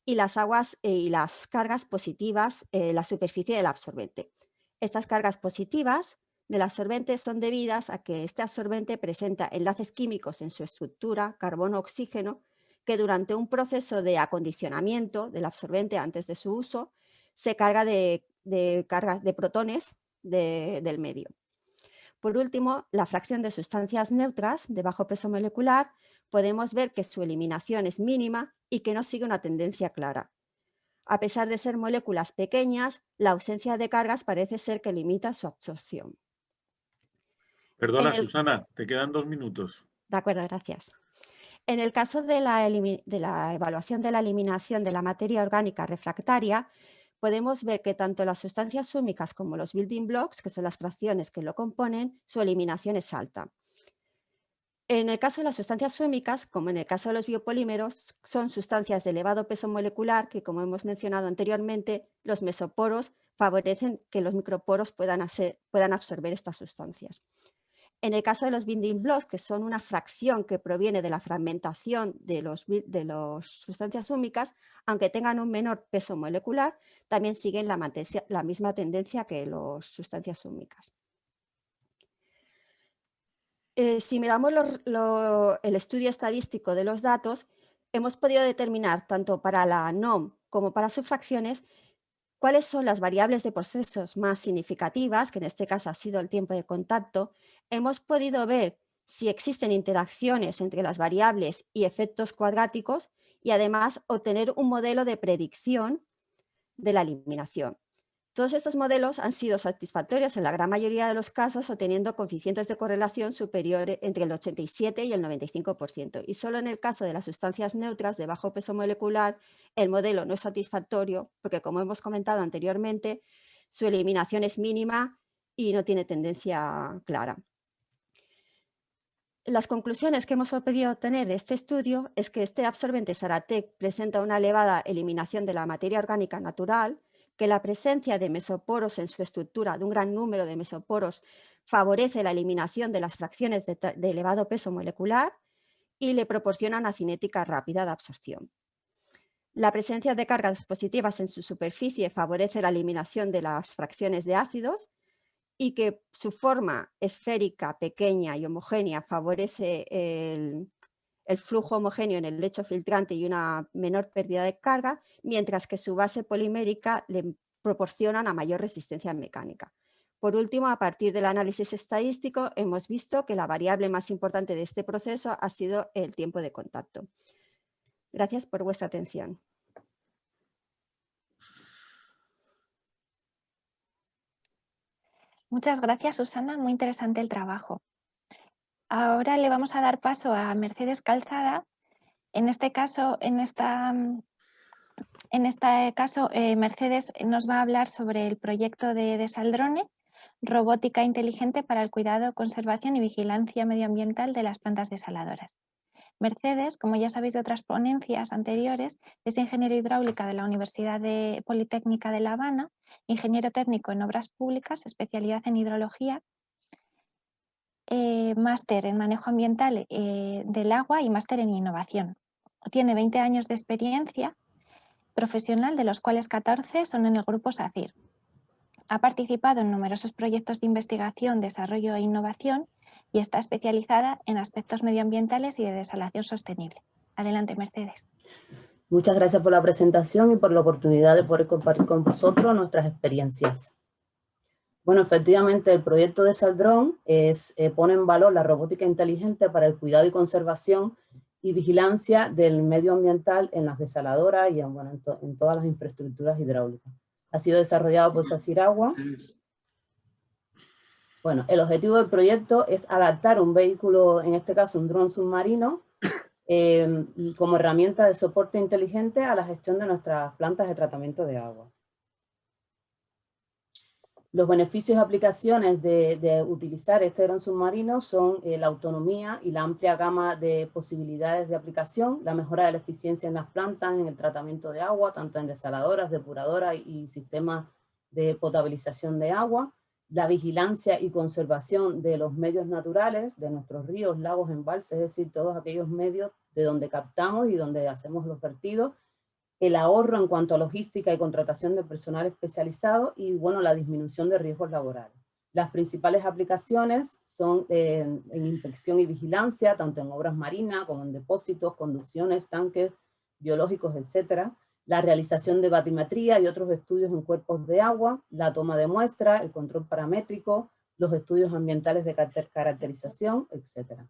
[SPEAKER 6] y las aguas y las cargas positivas en la superficie del absorbente. Estas cargas positivas del absorbente son debidas a que este absorbente presenta enlaces químicos en su estructura, carbono-oxígeno, que durante un proceso de acondicionamiento del absorbente antes de su uso, se carga de protones del medio. Por último, la fracción de sustancias neutras de bajo peso molecular, podemos ver que su eliminación es mínima y que no sigue una tendencia clara. A pesar de ser moléculas pequeñas, la ausencia de cargas parece ser que limita su absorción.
[SPEAKER 1] Perdona, Susana, te quedan 2 minutos.
[SPEAKER 6] De acuerdo, gracias. En el caso de la evaluación de la eliminación de la materia orgánica refractaria, podemos ver que tanto las sustancias húmicas como los building blocks, que son las fracciones que lo componen, su eliminación es alta. En el caso de las sustancias húmicas, como en el caso de los biopolímeros, son sustancias de elevado peso molecular que, como hemos mencionado anteriormente, los mesoporos favorecen que los microporos puedan absorber estas sustancias. En el caso de los building blocks, que son una fracción que proviene de la fragmentación de las sustancias húmicas, aunque tengan un menor peso molecular, también siguen la misma tendencia que las sustancias húmicas. Si miramos el estudio estadístico de los datos, hemos podido determinar tanto para la NOM como para sus fracciones cuáles son las variables de procesos más significativas, que en este caso ha sido el tiempo de contacto. Hemos podido ver si existen interacciones entre las variables y efectos cuadráticos y además obtener un modelo de predicción de la eliminación. Todos estos modelos han sido satisfactorios en la gran mayoría de los casos, obteniendo coeficientes de correlación superiores entre el 87 y el 95%. Y solo en el caso de las sustancias neutras de bajo peso molecular, el modelo no es satisfactorio porque, como hemos comentado anteriormente, su eliminación es mínima y no tiene tendencia clara. Las conclusiones que hemos podido obtener de este estudio es que este absorbente Saratec presenta una elevada eliminación de la materia orgánica natural, que la presencia de mesoporos en su estructura, de un gran número de mesoporos, favorece la eliminación de las fracciones de elevado peso molecular y le proporciona una cinética rápida de absorción. La presencia de cargas positivas en su superficie favorece la eliminación de las fracciones de ácidos y que su forma esférica, pequeña y homogénea favorece el flujo homogéneo en el lecho filtrante y una menor pérdida de carga, mientras que su base polimérica le proporciona una mayor resistencia mecánica. Por último, a partir del análisis estadístico, hemos visto que la variable más importante de este proceso ha sido el tiempo de contacto. Gracias por vuestra atención.
[SPEAKER 2] Muchas gracias, Susana. Muy interesante el trabajo. Ahora le vamos a dar paso a Mercedes Calzada. En este caso, Mercedes nos va a hablar sobre el proyecto de Desaldrone, robótica inteligente para el cuidado, conservación y vigilancia medioambiental de las plantas desaladoras. Mercedes, como ya sabéis de otras ponencias anteriores, es ingeniero hidráulica de la Universidad Politécnica de La Habana, ingeniero técnico en obras públicas, especialidad en hidrología, máster en manejo ambiental del agua y máster en innovación. Tiene 20 años de experiencia profesional, de los cuales 14 son en el grupo SACIR. Ha participado en numerosos proyectos de investigación, desarrollo e innovación y está especializada en aspectos medioambientales y de desalación sostenible. Adelante, Mercedes.
[SPEAKER 7] Muchas gracias por la presentación y por la oportunidad de poder compartir con vosotros nuestras experiencias. Bueno, efectivamente, el proyecto Desaldrone pone en valor la robótica inteligente para el cuidado y conservación y vigilancia del medio ambiental en las desaladoras y en todas las infraestructuras hidráulicas. Ha sido desarrollado por SACIR Agua. Bueno, el objetivo del proyecto es adaptar un vehículo, en este caso un dron submarino, como herramienta de soporte inteligente a la gestión de nuestras plantas de tratamiento de aguas. Los beneficios y aplicaciones de utilizar este dron submarino son la autonomía y la amplia gama de posibilidades de aplicación, la mejora de la eficiencia en las plantas, en el tratamiento de agua, tanto en desaladoras, depuradoras y sistemas de potabilización de agua, la vigilancia y conservación de los medios naturales, de nuestros ríos, lagos, embalses, es decir, todos aquellos medios de donde captamos y donde hacemos los vertidos, el ahorro en cuanto a logística y contratación de personal especializado y, bueno, la disminución de riesgos laborales. Las principales aplicaciones son en inspección y vigilancia, tanto en obras marinas como en depósitos, conducciones, tanques biológicos, etc. La realización de batimetría y otros estudios en cuerpos de agua, la toma de muestra, el control paramétrico, los estudios ambientales de caracterización, etc.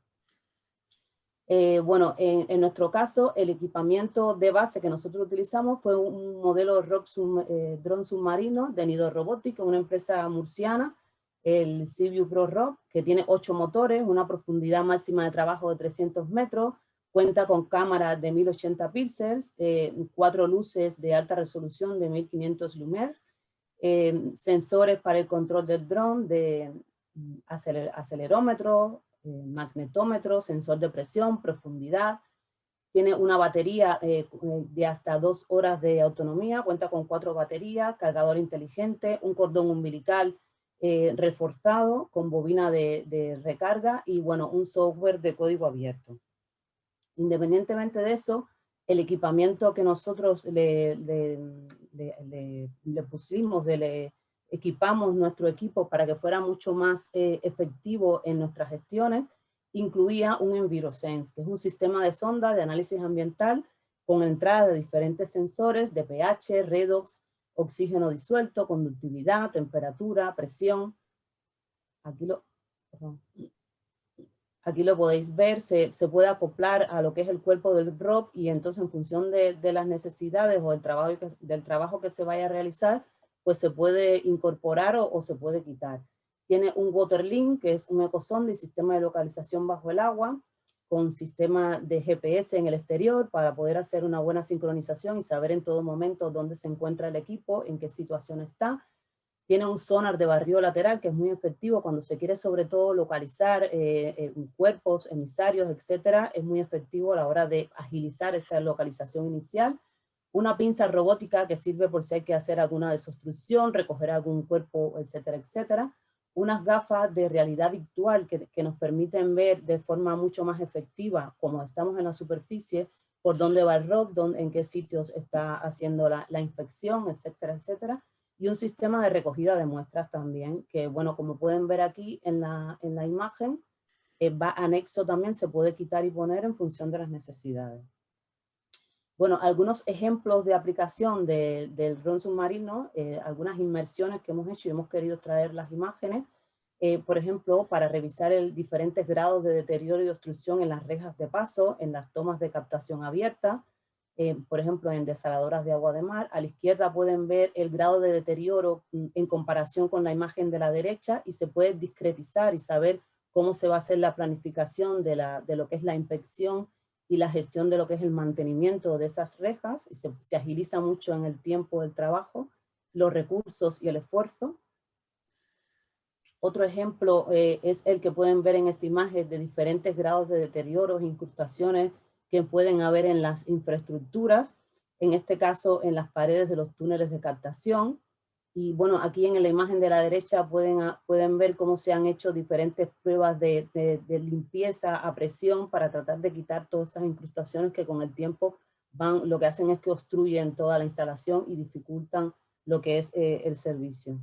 [SPEAKER 7] Bueno, en nuestro caso, el equipamiento de base que nosotros utilizamos fue un modelo dron submarino de Nido Robotics, una empresa murciana, el Seaview Pro Rock, que tiene 8 motores, una profundidad máxima de trabajo de 300 metros, Cuenta con cámaras de 1080 píxeles, 4 luces de alta resolución de 1500 lumen, sensores para el control del dron, de acelerómetro, magnetómetro, sensor de presión, profundidad. Tiene una batería de hasta 2 horas de autonomía, cuenta con 4 baterías, cargador inteligente, un cordón umbilical reforzado con bobina de recarga y bueno, un software de código abierto. Independientemente de eso, el equipamiento que nosotros le pusimos, le equipamos nuestro equipo para que fuera mucho más efectivo en nuestras gestiones, incluía un EnviroSense, que es un sistema de sonda de análisis ambiental con entrada de diferentes sensores de pH, redox, oxígeno disuelto, conductividad, temperatura, presión. Aquí lo podéis ver, se puede acoplar a lo que es el cuerpo del ROV y entonces en función de las necesidades o del trabajo que se vaya a realizar, pues se puede incorporar o se puede quitar. Tiene un Waterlink, que es un ecosonda y sistema de localización bajo el agua, con sistema de GPS en el exterior para poder hacer una buena sincronización y saber en todo momento dónde se encuentra el equipo, en qué situación está. Tiene un sonar de barrido lateral que es muy efectivo cuando se quiere sobre todo localizar cuerpos, emisarios, etcétera. Es muy efectivo a la hora de agilizar esa localización inicial. Una pinza robótica que sirve por si hay que hacer alguna desobstrucción, recoger algún cuerpo, etcétera, etcétera. Unas gafas de realidad virtual que nos permiten ver de forma mucho más efectiva, como estamos en la superficie, por dónde va el ROV, en qué sitios está haciendo la inspección, etcétera, etcétera. Y un sistema de recogida de muestras también, que bueno, como pueden ver aquí en la imagen, va anexo también, se puede quitar y poner en función de las necesidades. Bueno, algunos ejemplos de aplicación del dron submarino, algunas inmersiones que hemos hecho y hemos querido traer las imágenes, por ejemplo, para revisar diferentes grados de deterioro y obstrucción en las rejas de paso, en las tomas de captación abierta, por ejemplo, en desaladoras de agua de mar. A la izquierda pueden ver el grado de deterioro en comparación con la imagen de la derecha y se puede discretizar y saber cómo se va a hacer la planificación de lo que es la inspección y la gestión de lo que es el mantenimiento de esas rejas, y se agiliza mucho en el tiempo del trabajo, los recursos y el esfuerzo. Otro ejemplo es el que pueden ver en esta imagen de diferentes grados de deterioro e incrustaciones que pueden haber en las infraestructuras, en este caso en las paredes de los túneles de captación. Y bueno, aquí en la imagen de la derecha pueden ver cómo se han hecho diferentes pruebas de limpieza a presión para tratar de quitar todas esas incrustaciones que con el tiempo lo que hacen es que obstruyen toda la instalación y dificultan lo que es el servicio.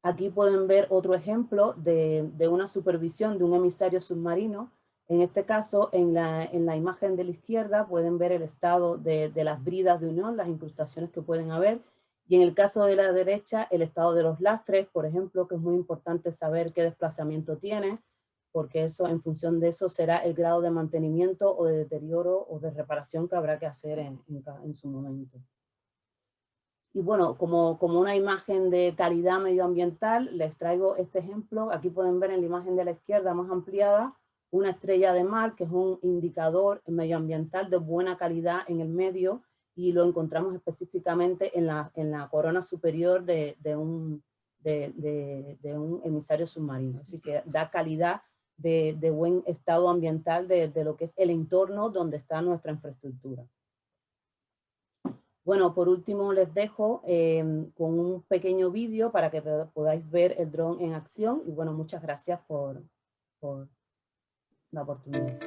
[SPEAKER 7] Aquí pueden ver otro ejemplo de una supervisión de un emisario submarino. En este caso, en la imagen de la izquierda pueden ver el estado de las bridas de unión, las incrustaciones que pueden haber. Y en el caso de la derecha, el estado de los lastres, por ejemplo, que es muy importante saber qué desplazamiento tiene, porque eso, en función de eso será el grado de mantenimiento o de deterioro o de reparación que habrá que hacer en su momento. Y bueno, como una imagen de calidad medioambiental, les traigo este ejemplo. Aquí pueden ver en la imagen de la izquierda más ampliada una estrella de mar, que es un indicador medioambiental de buena calidad en el medio, y lo encontramos específicamente en la corona superior de un emisario submarino. Así que da calidad de buen estado ambiental de lo que es el entorno donde está nuestra infraestructura. Bueno, por último les dejo con un pequeño vídeo para que podáis ver el dron en acción. Y bueno, muchas gracias por la oportunidad.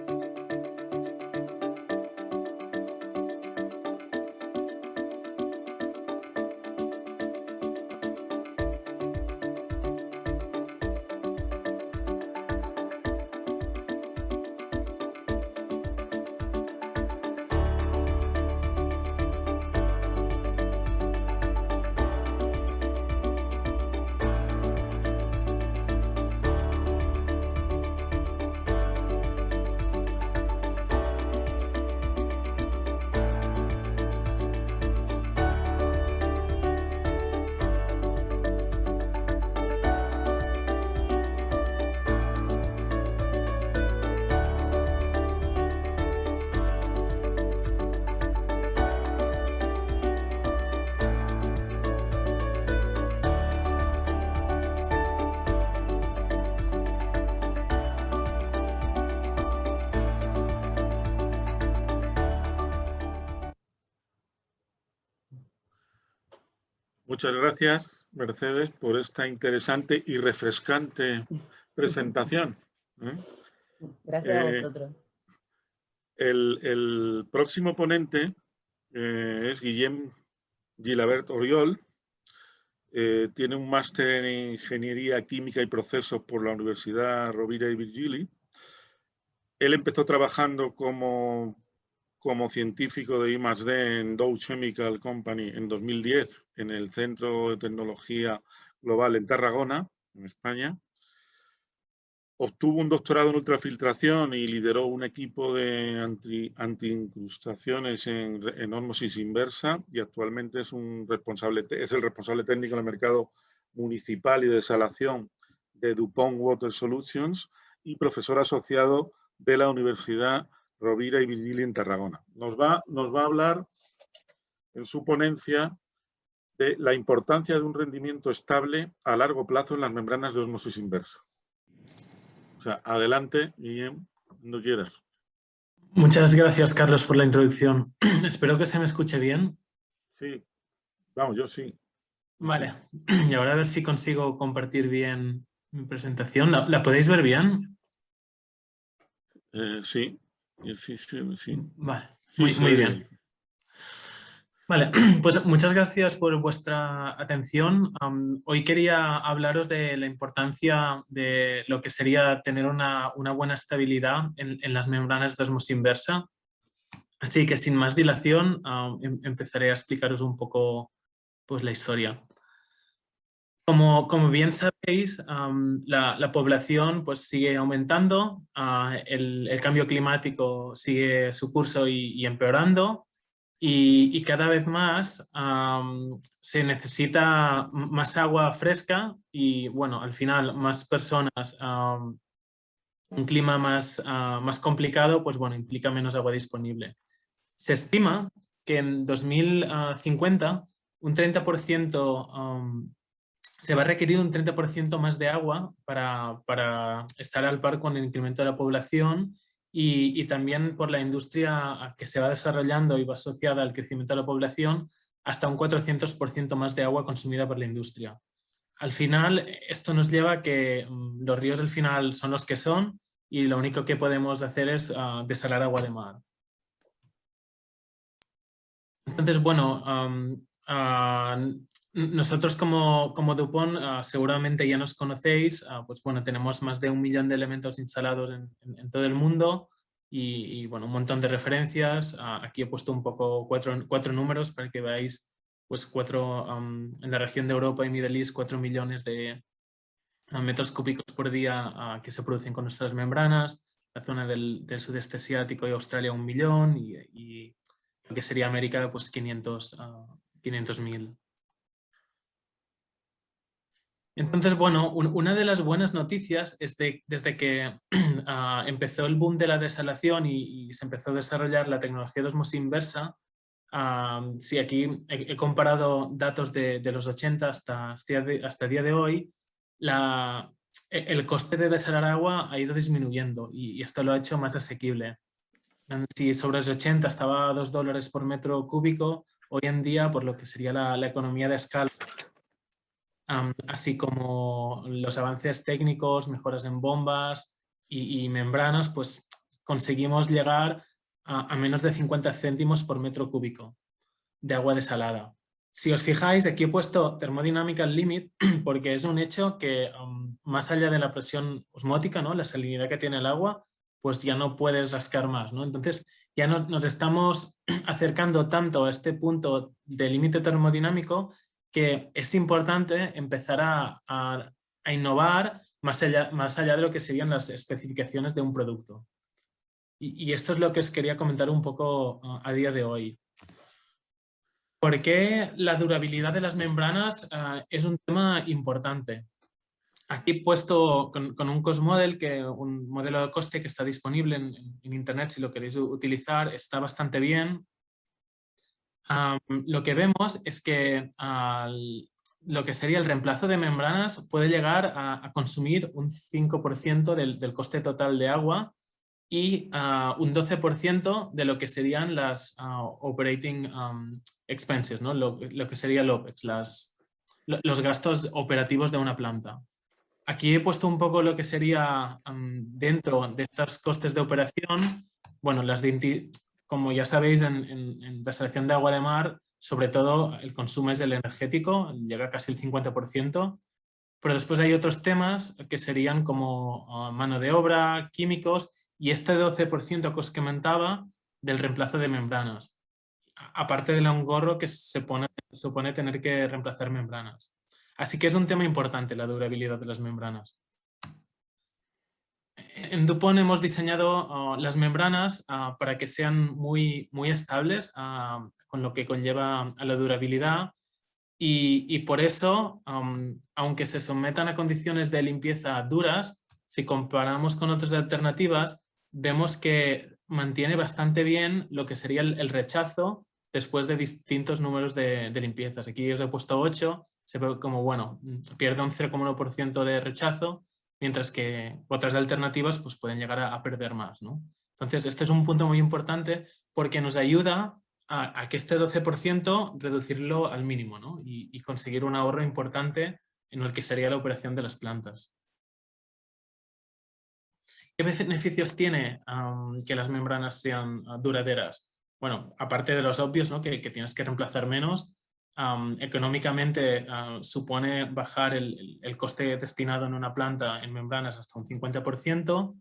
[SPEAKER 1] Muchas gracias, Mercedes, por esta interesante y refrescante presentación.
[SPEAKER 7] Gracias a vosotros.
[SPEAKER 1] El próximo ponente es Guillem Gilabert Oriol. Tiene un máster en Ingeniería Química y Procesos por la Universidad Rovira i Virgili. Él empezó trabajando como científico de I+D en Dow Chemical Company en 2010 en el Centro de Tecnología Global en Tarragona, en España. Obtuvo un doctorado en ultrafiltración y lideró un equipo de anti-incrustaciones en ósmosis inversa y actualmente es el responsable técnico en el mercado municipal y de desalación de DuPont Water Solutions y profesor asociado de la Universidad Rovira i Virgili en Tarragona. Nos va a hablar en su ponencia de la importancia de un rendimiento estable a largo plazo en las membranas de ósmosis inversa. O sea, adelante, Guillem, cuando quieras.
[SPEAKER 8] Muchas gracias, Carlos, por la introducción. Espero que se me escuche bien.
[SPEAKER 1] Sí, vamos, yo sí.
[SPEAKER 8] Vale, y ahora a ver si consigo compartir bien mi presentación. ¿La podéis ver bien?
[SPEAKER 1] Sí. Sí.
[SPEAKER 8] Vale,
[SPEAKER 1] Sí,
[SPEAKER 8] muy bien. Vale, pues muchas gracias por vuestra atención. Hoy quería hablaros de la importancia de lo que sería tener una buena estabilidad en las membranas de ósmosis inversa. Así que sin más dilación empezaré a explicaros un poco pues, la historia. Como bien sabéis, la población pues, sigue aumentando, el cambio climático sigue su curso y empeorando. Y cada vez más se necesita más agua fresca y, bueno, al final más personas, un clima más complicado, pues bueno, implica menos agua disponible. Se estima que en 2050 un 30%, se va a requerir un 30% más de agua para estar al par con el incremento de la población. Y también por la industria que se va desarrollando y va asociada al crecimiento de la población, hasta un 400% más de agua consumida por la industria. Al final, esto nos lleva a que los ríos al final son los que son y lo único que podemos hacer es desalar agua de mar. Entonces, bueno, nosotros como DuPont seguramente ya nos conocéis, pues bueno, tenemos más de 1 millón de elementos instalados en todo el mundo y bueno, un montón de referencias. Aquí he puesto un poco cuatro números para que veáis, pues en la región de Europa y Middle East, 4 millones de metros cúbicos por día que se producen con nuestras membranas, la zona del sudeste asiático y Australia 1 millón y lo que sería América pues 500.000. Entonces, bueno, una de las buenas noticias es desde que empezó el boom de la desalación y se empezó a desarrollar la tecnología de ósmosis inversa. Sí, aquí he comparado datos de los 80 hasta el día de hoy. El coste de desalar agua ha ido disminuyendo y esto lo ha hecho más asequible. Si sobre los 80 estaba a $2 por metro cúbico, hoy en día, por lo que sería la economía de escala, así como los avances técnicos, mejoras en bombas y membranas, pues conseguimos llegar a menos de 50 céntimos por metro cúbico de agua desalada. Si os fijáis, aquí he puesto Thermodynamical Limit porque es un hecho que más allá de la presión osmótica, ¿no? La salinidad que tiene el agua, pues ya no puedes rascar más, ¿no? Entonces ya nos estamos acercando tanto a este punto de límite termodinámico que es importante empezar a innovar más allá de lo que serían las especificaciones de un producto. Y esto es lo que os quería comentar un poco a día de hoy. ¿Por qué la durabilidad de las membranas es un tema importante? Aquí he puesto con un cost model, un modelo de coste que está disponible en internet si lo queréis utilizar, está bastante bien. Lo que vemos es que lo que sería el reemplazo de membranas puede llegar a consumir un 5% del coste total de agua y un 12% de lo que serían las operating expenses, ¿no? Lo que sería el OPEX, los gastos operativos de una planta. Aquí he puesto un poco lo que sería dentro de estos costes de operación. Bueno, como ya sabéis, en desalación de agua de mar, sobre todo el consumo es el energético, llega casi el 50%, pero después hay otros temas que serían como mano de obra, químicos y este 12% que os comentaba del reemplazo de membranas. Aparte del engorro que supone tener que reemplazar membranas. Así que es un tema importante la durabilidad de las membranas. En DuPont hemos diseñado las membranas para que sean muy estables, con lo que conlleva a la durabilidad y por eso, aunque se sometan a condiciones de limpieza duras, si comparamos con otras alternativas, vemos que mantiene bastante bien lo que sería el rechazo después de distintos números de limpiezas. Aquí os he puesto 8, se ve como, bueno, pierde un 0,1% de rechazo, mientras que otras alternativas pues, pueden llegar a perder más, ¿no? Entonces, este es un punto muy importante porque nos ayuda a que este 12% reducirlo al mínimo, ¿no? Y conseguir un ahorro importante en el que sería la operación de las plantas. ¿Qué beneficios tiene que las membranas sean duraderas? Bueno, aparte de los obvios, ¿no? que tienes que reemplazar menos, económicamente supone bajar el coste destinado en una planta en membranas hasta un 50%,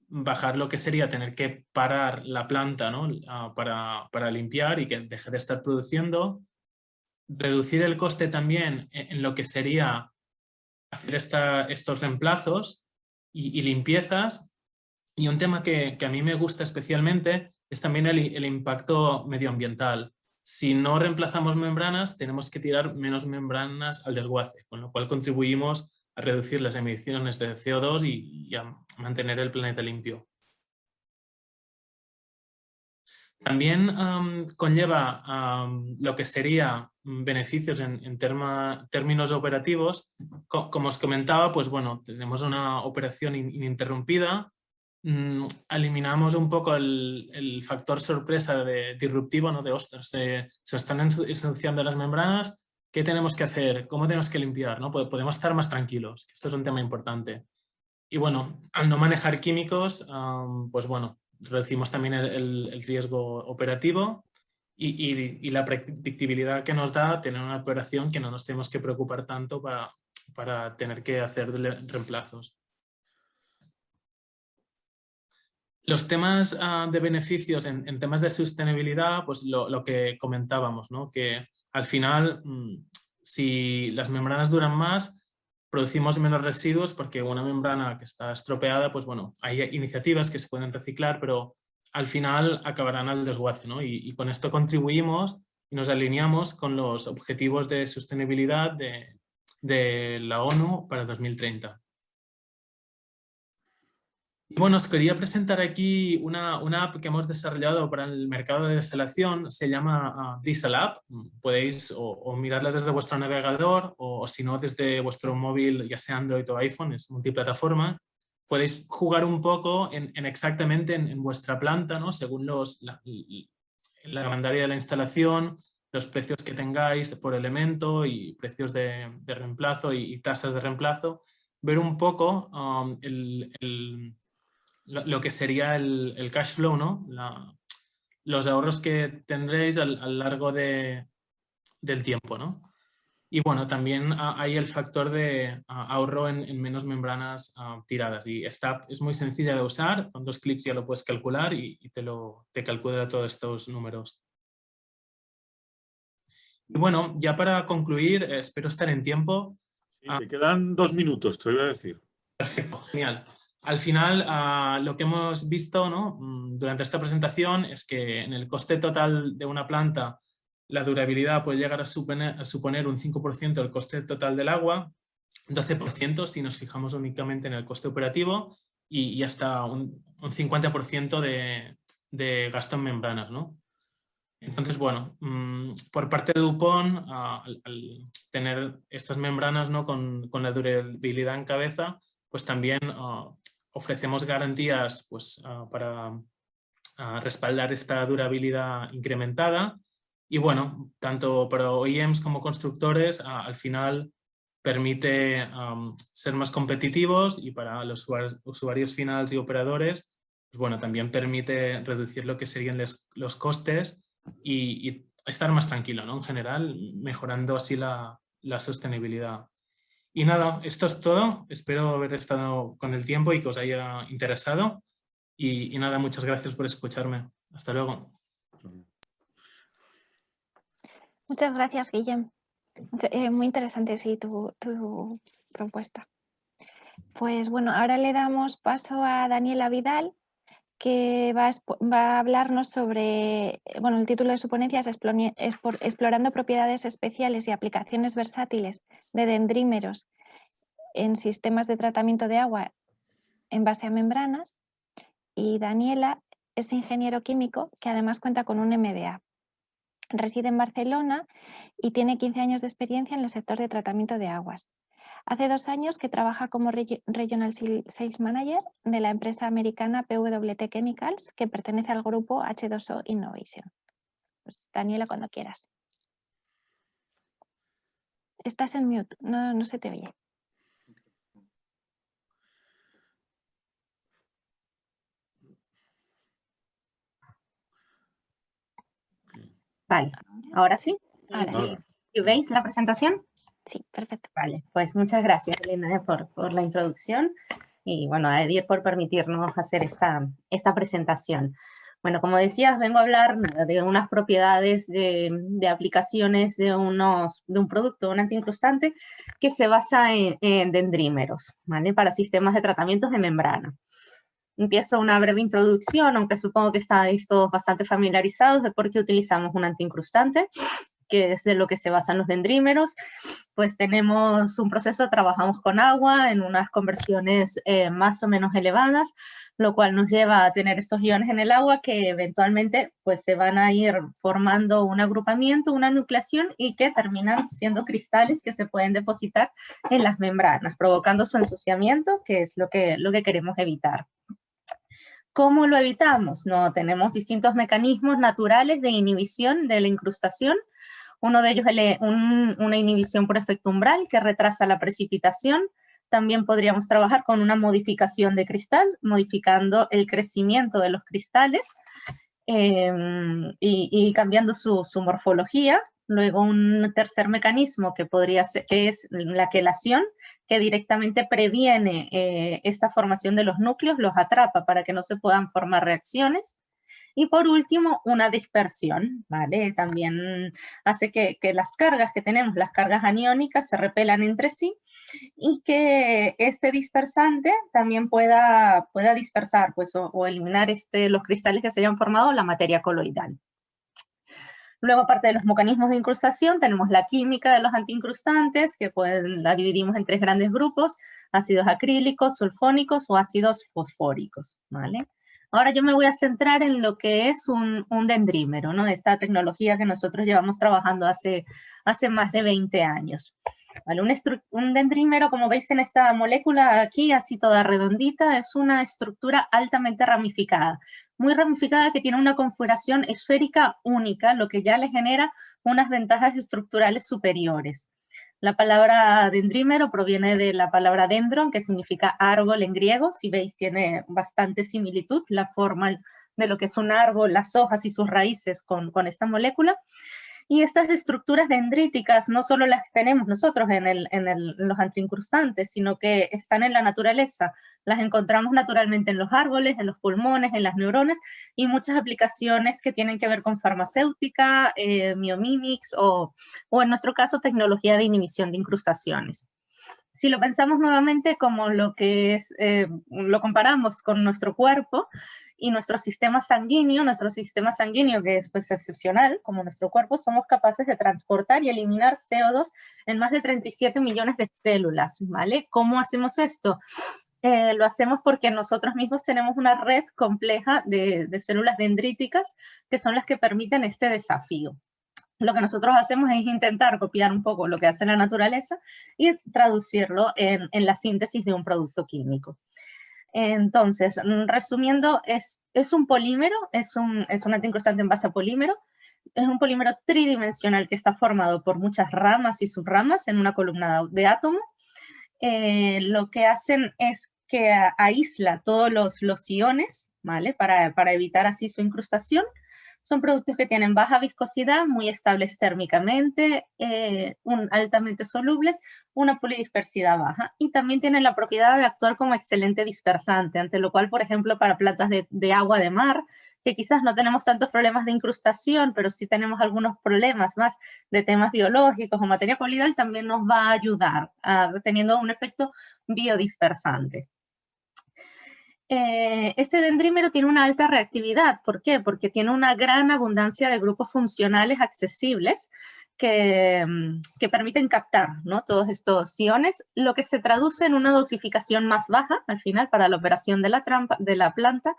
[SPEAKER 8] bajar lo que sería tener que parar la planta, ¿no? para limpiar y que deje de estar produciendo, reducir el coste también en lo que sería hacer estos reemplazos y limpiezas. Y un tema que a mí me gusta especialmente es también el impacto medioambiental. Si no reemplazamos membranas, tenemos que tirar menos membranas al desguace, con lo cual contribuimos a reducir las emisiones de CO2 y a mantener el planeta limpio. También conlleva lo que sería beneficios en términos operativos. Como os comentaba, pues bueno, tenemos una operación ininterrumpida, eliminamos un poco el factor sorpresa disruptivo, ¿no? De ostras, se están ensuciando las membranas, ¿qué tenemos que hacer? ¿Cómo tenemos que limpiar? ¿No? Podemos estar más tranquilos, que esto es un tema importante. Y bueno, al no manejar químicos, pues bueno, reducimos también el riesgo operativo y la predictibilidad que nos da tener una operación que no nos tenemos que preocupar tanto para tener que hacer reemplazos. Los temas de beneficios en temas de sostenibilidad, pues lo que comentábamos, ¿no? Que al final, si las membranas duran más, producimos menos residuos porque una membrana que está estropeada, pues bueno, hay iniciativas que se pueden reciclar, pero al final acabarán al desguace, ¿no? Y con esto contribuimos y nos alineamos con los objetivos de sostenibilidad de la ONU para 2030. Y bueno, os quería presentar aquí una app que hemos desarrollado para el mercado de desalación, se llama Diesel App. Podéis o mirarla desde vuestro navegador o si no desde vuestro móvil, ya sea Android o iPhone, es multiplataforma. Podéis jugar un poco exactamente en vuestra planta, ¿no? Según la grandeza de la instalación, los precios que tengáis por elemento y precios de reemplazo y tasas de reemplazo, ver un poco lo que sería el cash flow, ¿no? Los ahorros que tendréis a lo largo del tiempo, ¿no? Y bueno, también hay el factor de ahorro en menos membranas tiradas. Y esta app es muy sencilla de usar, con 2 clics ya lo puedes calcular y te calcula todos estos números. Y bueno, ya para concluir, espero estar en tiempo.
[SPEAKER 1] Sí, te quedan 2 minutos, te voy a decir.
[SPEAKER 8] Perfecto, genial. Al final, lo que hemos visto, ¿no? Durante esta presentación es que en el coste total de una planta la durabilidad puede llegar a suponer un 5% del coste total del agua, 12% si nos fijamos únicamente en el coste operativo y hasta un 50% de gasto en membranas, ¿no? Entonces, bueno, por parte de DuPont, al tener estas membranas, ¿no? con la durabilidad en cabeza, pues también ofrecemos garantías pues, para respaldar esta durabilidad incrementada Y bueno, tanto para OEMs como constructores, al final permite ser más competitivos, y para los usuarios finales y operadores, pues bueno, también permite reducir lo que serían los costes y estar más tranquilo, ¿no? En general, mejorando así la sostenibilidad. Y nada, esto es todo. Espero haber estado con el tiempo y que os haya interesado. Y nada, muchas gracias por escucharme. Hasta luego.
[SPEAKER 2] Muchas gracias, Guillem. Muy interesante, sí, tu propuesta. Pues bueno, ahora le damos paso a Daniela Vidal, que va a hablarnos sobre, bueno, el título de su ponencia es Explorando propiedades especiales y aplicaciones versátiles de dendrímeros en sistemas de tratamiento de agua en base a membranas. Y Daniela es ingeniero químico que además cuenta con un MBA. Reside en Barcelona y tiene 15 años de experiencia en el sector de tratamiento de aguas. Hace 2 años que trabaja como Regional Sales Manager de la empresa americana PWT Chemicals, que pertenece al grupo H2O Innovation. Pues Daniela, cuando quieras. Estás en mute, no se te oye.
[SPEAKER 9] Vale, ahora sí.
[SPEAKER 2] Ahora sí.
[SPEAKER 9] ¿Y veis la presentación?
[SPEAKER 2] Sí, perfecto.
[SPEAKER 9] Vale, pues muchas gracias, Elena, por la introducción y bueno, a Edir por permitirnos hacer esta presentación. Bueno, como decías, vengo a hablar de unas propiedades de aplicaciones de un producto, un antiincrustante, que se basa en dendrímeros, ¿vale? Para sistemas de tratamientos de membrana. Empiezo una breve introducción, aunque supongo que estáis todos bastante familiarizados de por qué utilizamos un antiincrustante, que es de lo que se basan los dendrímeros. Pues tenemos un proceso, trabajamos con agua en unas conversiones más o menos elevadas, lo cual nos lleva a tener estos iones en el agua que eventualmente pues se van a ir formando un agrupamiento, una nucleación, y que terminan siendo cristales que se pueden depositar en las membranas, provocando su ensuciamiento, que es lo que queremos evitar. ¿Cómo lo evitamos? No, tenemos distintos mecanismos naturales de inhibición de la incrustación. Uno de ellos es una inhibición por efecto umbral que retrasa la precipitación. También podríamos trabajar con una modificación de cristal, modificando el crecimiento de los cristales y cambiando su morfología. Luego un tercer mecanismo que podría ser, que es la quelación, que directamente previene esta formación de los núcleos, los atrapa para que no se puedan formar reacciones. Y por último, una dispersión, ¿vale? También hace que las cargas que tenemos, las cargas aniónicas, se repelan entre sí y que este dispersante también pueda dispersar pues, o eliminar los cristales que se hayan formado, la materia coloidal. Luego, aparte de los mecanismos de incrustación, tenemos la química de los antiincrustantes, que la dividimos en 3 grandes grupos: ácidos acrílicos, sulfónicos o ácidos fosfóricos, ¿vale? Ahora yo me voy a centrar en lo que es un dendrímero, ¿no? Esta tecnología que nosotros llevamos trabajando hace más de 20 años. ¿Vale? Un dendrímero, como veis en esta molécula aquí, así toda redondita, es una estructura altamente ramificada. Muy ramificada, que tiene una configuración esférica única, lo que ya le genera unas ventajas estructurales superiores. La palabra dendrímero proviene de la palabra dendron, que significa árbol en griego. Si veis, tiene bastante similitud la forma de lo que es un árbol, las hojas y sus raíces con esta molécula. Y estas estructuras dendríticas no solo las tenemos nosotros en los antiincrustantes, sino que están en la naturaleza. Las encontramos naturalmente en los árboles, en los pulmones, en las neuronas, y muchas aplicaciones que tienen que ver con farmacéutica, biomimics o en nuestro caso tecnología de inhibición de incrustaciones. Si lo pensamos nuevamente como lo lo comparamos con nuestro cuerpo y nuestro sistema sanguíneo que es pues excepcional, como nuestro cuerpo, somos capaces de transportar y eliminar CO2 en más de 37 millones de células, ¿vale? ¿Cómo hacemos esto? Lo hacemos porque nosotros mismos tenemos una red compleja de células dendríticas que son las que permiten este desafío. Lo que nosotros hacemos es intentar copiar un poco lo que hace la naturaleza y traducirlo en la síntesis de un producto químico. Entonces, resumiendo, es un polímero, es un antiincrustante en base a polímero. Es un polímero tridimensional que está formado por muchas ramas y subramas en una columna de átomo. Lo que hacen es que aísla todos los iones, ¿vale? Para evitar así su incrustación. Son productos que tienen baja viscosidad, muy estables térmicamente, altamente solubles, una polidispersidad baja, y también tienen la propiedad de actuar como excelente dispersante, ante lo cual, por ejemplo, para plantas de agua de mar, que quizás no tenemos tantos problemas de incrustación, pero sí tenemos algunos problemas más de temas biológicos o materia colloidal, también nos va a ayudar, teniendo un efecto biodispersante. Este dendrímero tiene una alta reactividad. ¿Por qué? Porque tiene una gran abundancia de grupos funcionales accesibles que permiten captar, ¿no?, todos estos iones, lo que se traduce en una dosificación más baja al final para la operación de la planta,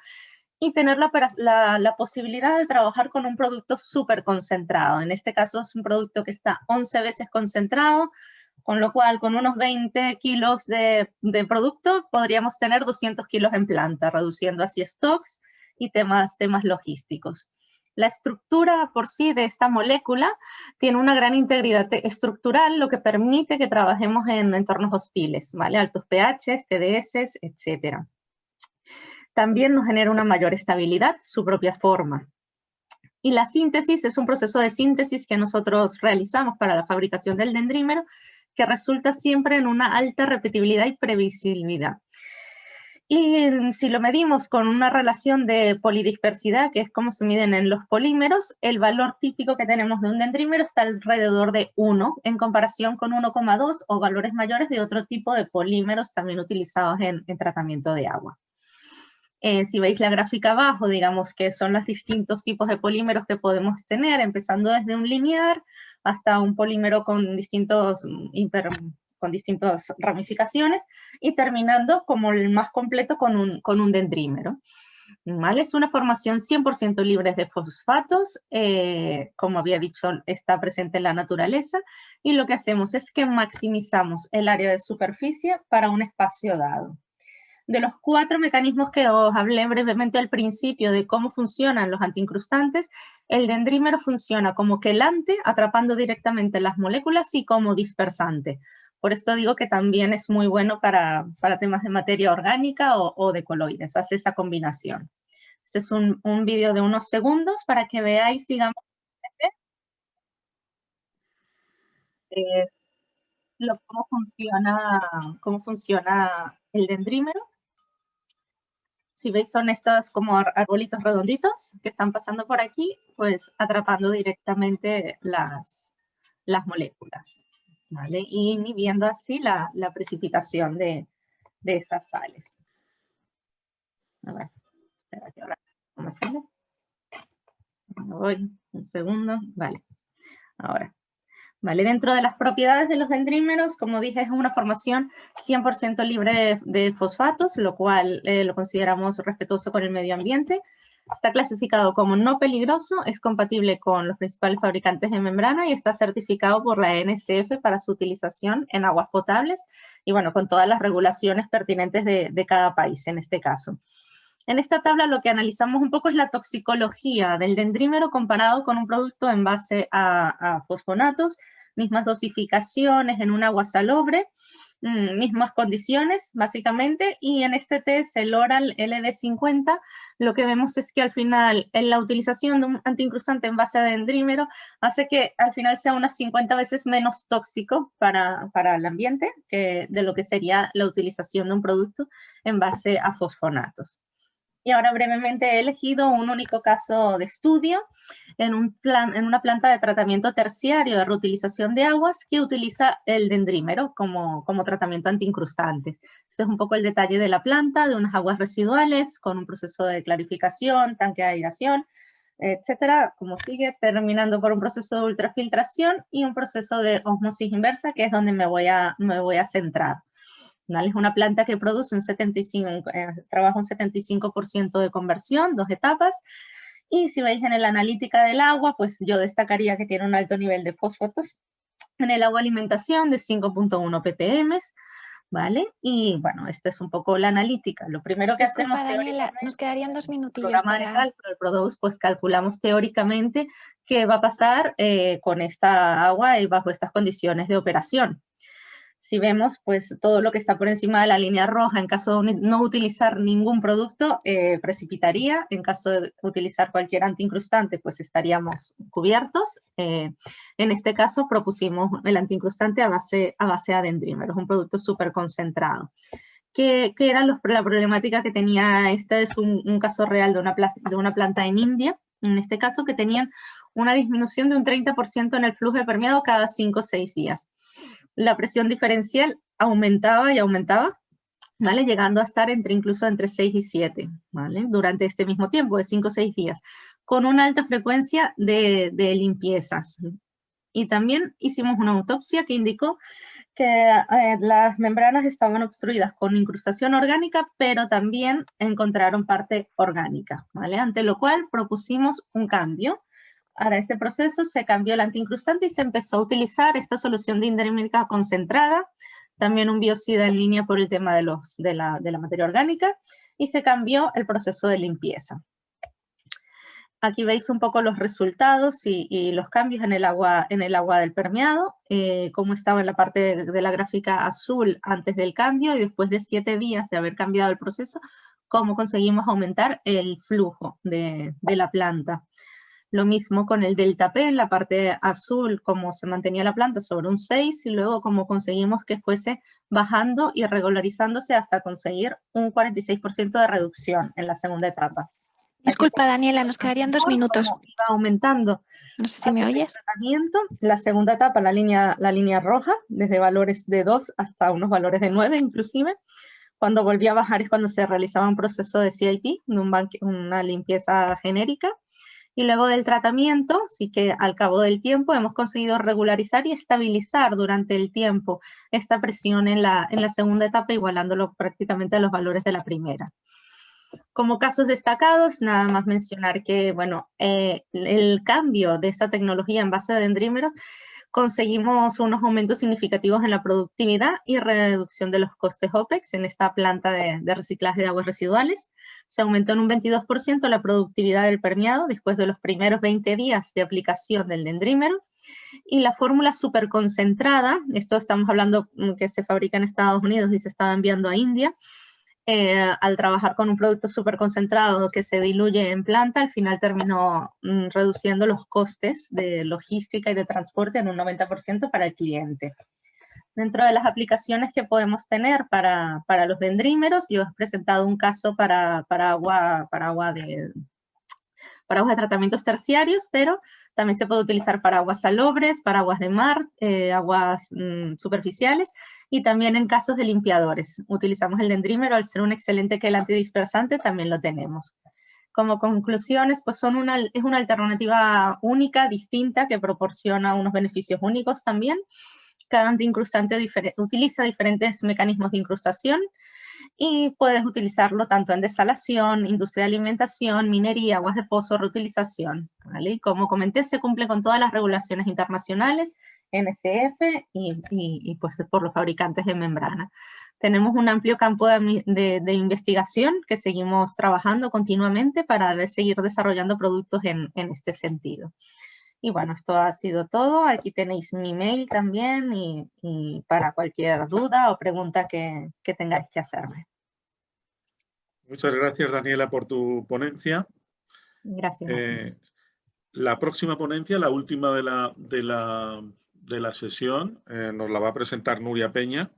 [SPEAKER 9] y tener la posibilidad de trabajar con un producto súper concentrado. En este caso es un producto que está 11 veces concentrado, con lo cual con unos 20 kilos de producto podríamos tener 200 kilos en planta, reduciendo así stocks y temas logísticos. La estructura por sí de esta molécula tiene una gran integridad estructural, lo que permite que trabajemos en entornos hostiles, ¿vale? Altos pH, TDS, etc. También nos genera una mayor estabilidad, su propia forma. Y la síntesis es un proceso de síntesis que nosotros realizamos para la fabricación del dendrímero, que resulta siempre en una alta repetibilidad y previsibilidad. Y si lo medimos con una relación de polidispersidad, que es como se miden en los polímeros, el valor típico que tenemos de un dendrímero está alrededor de 1, en comparación con 1,2 o valores mayores de otro tipo de polímeros también utilizados en tratamiento de agua. Si veis la gráfica abajo, digamos que son los distintos tipos de polímeros que podemos tener, empezando desde un linear hasta un polímero con distintas ramificaciones y terminando como el más completo con un dendrímero. ¿Vale? Es una formación 100% libre de fosfatos, como había dicho, está presente en la naturaleza, y lo que hacemos es que maximizamos el área de superficie para un espacio dado. De los 4 mecanismos que os hablé brevemente al principio de cómo funcionan los antiincrustantes, el dendrímero funciona como quelante, atrapando directamente las moléculas, y como dispersante. Por esto digo que también es muy bueno para temas de materia orgánica o de coloides, hace esa combinación. Este es un vídeo de unos segundos para que veáis, digamos, cómo funciona el dendrímero. Si veis, son estos como arbolitos redonditos que están pasando por aquí, pues atrapando directamente las moléculas, ¿vale? Y inhibiendo así la precipitación de estas sales. A ver, espera que ahora no me sale. Me voy un segundo, vale. Ahora. ¿Vale? Dentro de las propiedades de los dendrímeros, como dije, es una formación 100% libre de fosfatos, lo cual lo consideramos respetuoso con el medio ambiente. Está clasificado como no peligroso, es compatible con los principales fabricantes de membrana y está certificado por la NSF para su utilización en aguas potables y, bueno, con todas las regulaciones pertinentes de cada país en este caso. En esta tabla lo que analizamos un poco es la toxicología del dendrímero comparado con un producto en base a fosfonatos, mismas dosificaciones en un agua salobre, mismas condiciones básicamente, y en este test, el Oral LD50, lo que vemos es que al final en la utilización de un antiincrustante en base a dendrímero hace que al final sea unas 50 veces menos tóxico para el ambiente que de lo que sería la utilización de un producto en base a fosfonatos. Y ahora brevemente he elegido un único caso de estudio en una planta de tratamiento terciario de reutilización de aguas que utiliza el dendrímero como tratamiento antiincrustante. Este es un poco el detalle de la planta, de unas aguas residuales con un proceso de clarificación, tanque de aireación, etcétera, como sigue, terminando por un proceso de ultrafiltración y un proceso de ósmosis inversa, que es donde me voy a centrar. ¿Vale? Es una planta que produce trabaja un 75% de conversión, 2 etapas, y si veis en la analítica del agua, pues yo destacaría que tiene un alto nivel de fosfatos en el agua alimentación de 5.1 ppm, ¿vale? Y bueno, esta es un poco la analítica. Lo primero que
[SPEAKER 2] Disculpa,
[SPEAKER 9] hacemos
[SPEAKER 2] Daniela, nos quedarían 2 minutillos
[SPEAKER 9] programa de cálculo, el PRODOS, pues calculamos teóricamente qué va a pasar con esta agua y bajo estas condiciones de operación. Si vemos, pues todo lo que está por encima de la línea roja, en caso de no utilizar ningún producto, precipitaría. En caso de utilizar cualquier antiincrustante, pues estaríamos cubiertos. En este caso propusimos el antiincrustante a base de adendrímeros, un producto súper concentrado. ¿Qué era la problemática que tenía? Este es un caso real de una planta en India, en este caso, que tenían una disminución de un 30% en el flujo de permeado cada 5 o 6 días. La presión diferencial aumentaba y aumentaba, ¿vale? Llegando a estar incluso entre 6 y 7, ¿vale? Durante este mismo tiempo, de 5 o 6 días, con una alta frecuencia de limpiezas. Y también hicimos una autopsia que indicó que las membranas estaban obstruidas con incrustación orgánica, pero también encontraron parte orgánica, ¿vale? Ante lo cual propusimos un cambio. Para este proceso se cambió el antiincrustante y se empezó a utilizar esta solución de indrímica concentrada, también un biocida en línea por el tema de la materia orgánica, y se cambió el proceso de limpieza. Aquí veis un poco los resultados y los cambios en el agua del permeado, cómo estaba en la parte de la gráfica azul antes del cambio y después de 7 días de haber cambiado el proceso, cómo conseguimos aumentar el flujo de la planta. Lo mismo con el delta P, en la parte azul, cómo se mantenía la planta sobre un 6 y luego cómo conseguimos que fuese bajando y regularizándose hasta conseguir un 46% de reducción en la segunda etapa.
[SPEAKER 2] Disculpa, Daniela, nos quedarían 2 minutos.
[SPEAKER 9] Iba aumentando.
[SPEAKER 2] No sé si me oyes.
[SPEAKER 9] La segunda etapa, la línea roja, desde valores de 2 hasta unos valores de 9 inclusive. Cuando volvía a bajar es cuando se realizaba un proceso de CIP, una limpieza genérica. Y luego del tratamiento, sí que al cabo del tiempo hemos conseguido regularizar y estabilizar durante el tiempo esta presión en la segunda etapa, igualándolo prácticamente a los valores de la primera. Como casos destacados, nada más mencionar que, bueno, el cambio de esta tecnología en base de dendrímeros, conseguimos unos aumentos significativos en la productividad y reducción de los costes OPEX en esta planta de reciclaje de aguas residuales. Se aumentó en un 22% la productividad del permeado después de los primeros 20 días de aplicación del dendrímero. Y la fórmula superconcentrada, esto estamos hablando que se fabrica en Estados Unidos y se estaba enviando a India, al trabajar con un producto súper concentrado que se diluye en planta, al final terminó reduciendo los costes de logística y de transporte en un 90% para el cliente. Dentro de las aplicaciones que podemos tener para los dendrímeros, yo he presentado un caso para aguas de tratamientos terciarios, pero también se puede utilizar para aguas salobres, para aguas de mar, aguas superficiales y también en casos de limpiadores. Utilizamos el dendrímero, al ser un excelente gel antidispersante también lo tenemos. Como conclusiones, pues es una alternativa única, distinta, que proporciona unos beneficios únicos también. Cada antiincrustante utiliza diferentes mecanismos de incrustación y puedes utilizarlo tanto en desalación, industria de alimentación, minería, aguas de pozo, reutilización, ¿vale? Y como comenté, se cumple con todas las regulaciones internacionales, NSF y pues por los fabricantes de membrana. Tenemos un amplio campo de investigación que seguimos trabajando continuamente para seguir desarrollando productos en este sentido. Y bueno, esto ha sido todo. Aquí tenéis mi mail también y para cualquier duda o pregunta que tengáis que hacerme.
[SPEAKER 1] Muchas gracias, Daniela, por tu ponencia.
[SPEAKER 9] Gracias.
[SPEAKER 1] La próxima ponencia, la última de la sesión, nos la va a presentar Nuria Peña.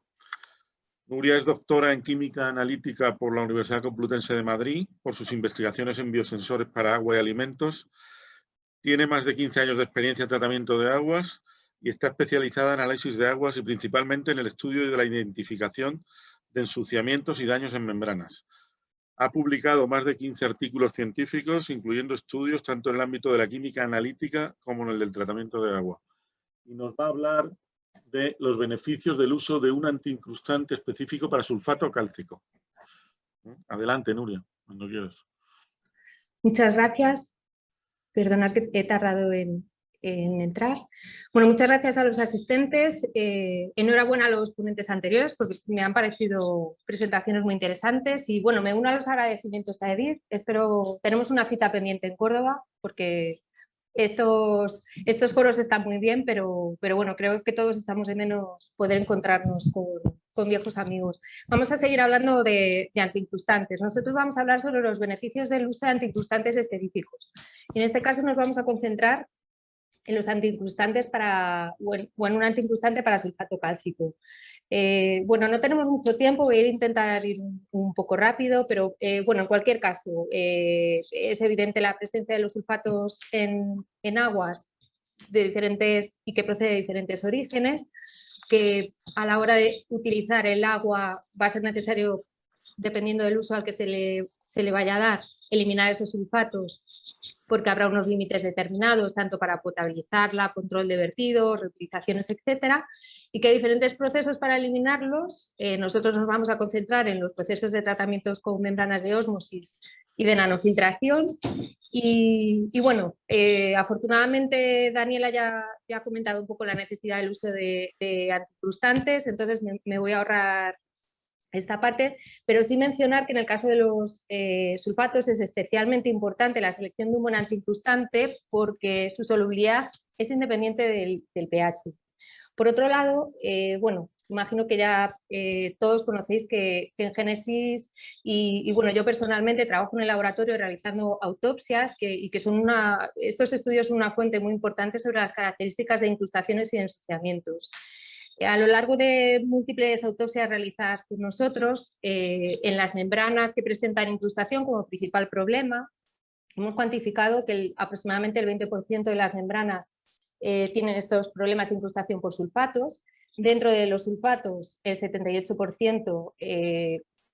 [SPEAKER 1] Nuria es doctora en Química Analítica por la Universidad Complutense de Madrid, por sus investigaciones en biosensores para agua y alimentos. Tiene más de 15 años de experiencia en tratamiento de aguas y está especializada en análisis de aguas y principalmente en el estudio de la identificación de ensuciamientos y daños en membranas. Ha publicado más de 15 artículos científicos, incluyendo estudios tanto en el ámbito de la química analítica como en el del tratamiento de agua. Y nos va a hablar de los beneficios del uso de un antiincrustante específico para sulfato cálcico. Adelante, Nuria, cuando quieras.
[SPEAKER 10] Muchas gracias. Perdonad que he tardado en en entrar. Bueno, muchas gracias a los asistentes. Enhorabuena a los ponentes anteriores porque me han parecido presentaciones muy interesantes y bueno, me uno a los agradecimientos a Edith. Tenemos una cita pendiente en Córdoba porque estos foros están muy bien, pero bueno, creo que todos echamos de menos poder encontrarnos con viejos amigos. Vamos a seguir hablando de antiincrustantes. Nosotros vamos a hablar sobre los beneficios del uso de antiincrustantes específicos. Y en este caso nos vamos a concentrar en los antiincrustantes o en un antiincrustante para sulfato cálcico. Bueno, no tenemos mucho tiempo, voy a intentar ir un poco rápido, pero bueno, en cualquier caso, es evidente la presencia de los sulfatos en aguas de diferentes y que procede de diferentes orígenes, que a la hora de utilizar el agua va a ser necesario, dependiendo del uso al que se le vaya a dar, eliminar esos sulfatos porque habrá unos límites determinados, tanto para potabilizarla, control de vertidos, reutilizaciones, etcétera, y que hay diferentes procesos para eliminarlos. Nosotros nos vamos a concentrar en los procesos de tratamientos con membranas de ósmosis y de nanofiltración. Y bueno, afortunadamente Daniela ya ha comentado un poco la necesidad del uso de antiincrustantes, entonces me voy a ahorrar esta parte, pero sí mencionar que en el caso de los sulfatos es especialmente importante la selección de un buen antiincrustante porque su solubilidad es independiente del pH. Por otro lado, bueno, imagino que ya todos conocéis que en Génesis y bueno, yo personalmente trabajo en el laboratorio realizando autopsias y que son estos estudios son una fuente muy importante sobre las características de incrustaciones y de ensuciamientos. A lo largo de múltiples autopsias realizadas por nosotros, en las membranas que presentan incrustación como principal problema, hemos cuantificado que aproximadamente el 20% de las membranas tienen estos problemas de incrustación por sulfatos. Dentro de los sulfatos, el 78%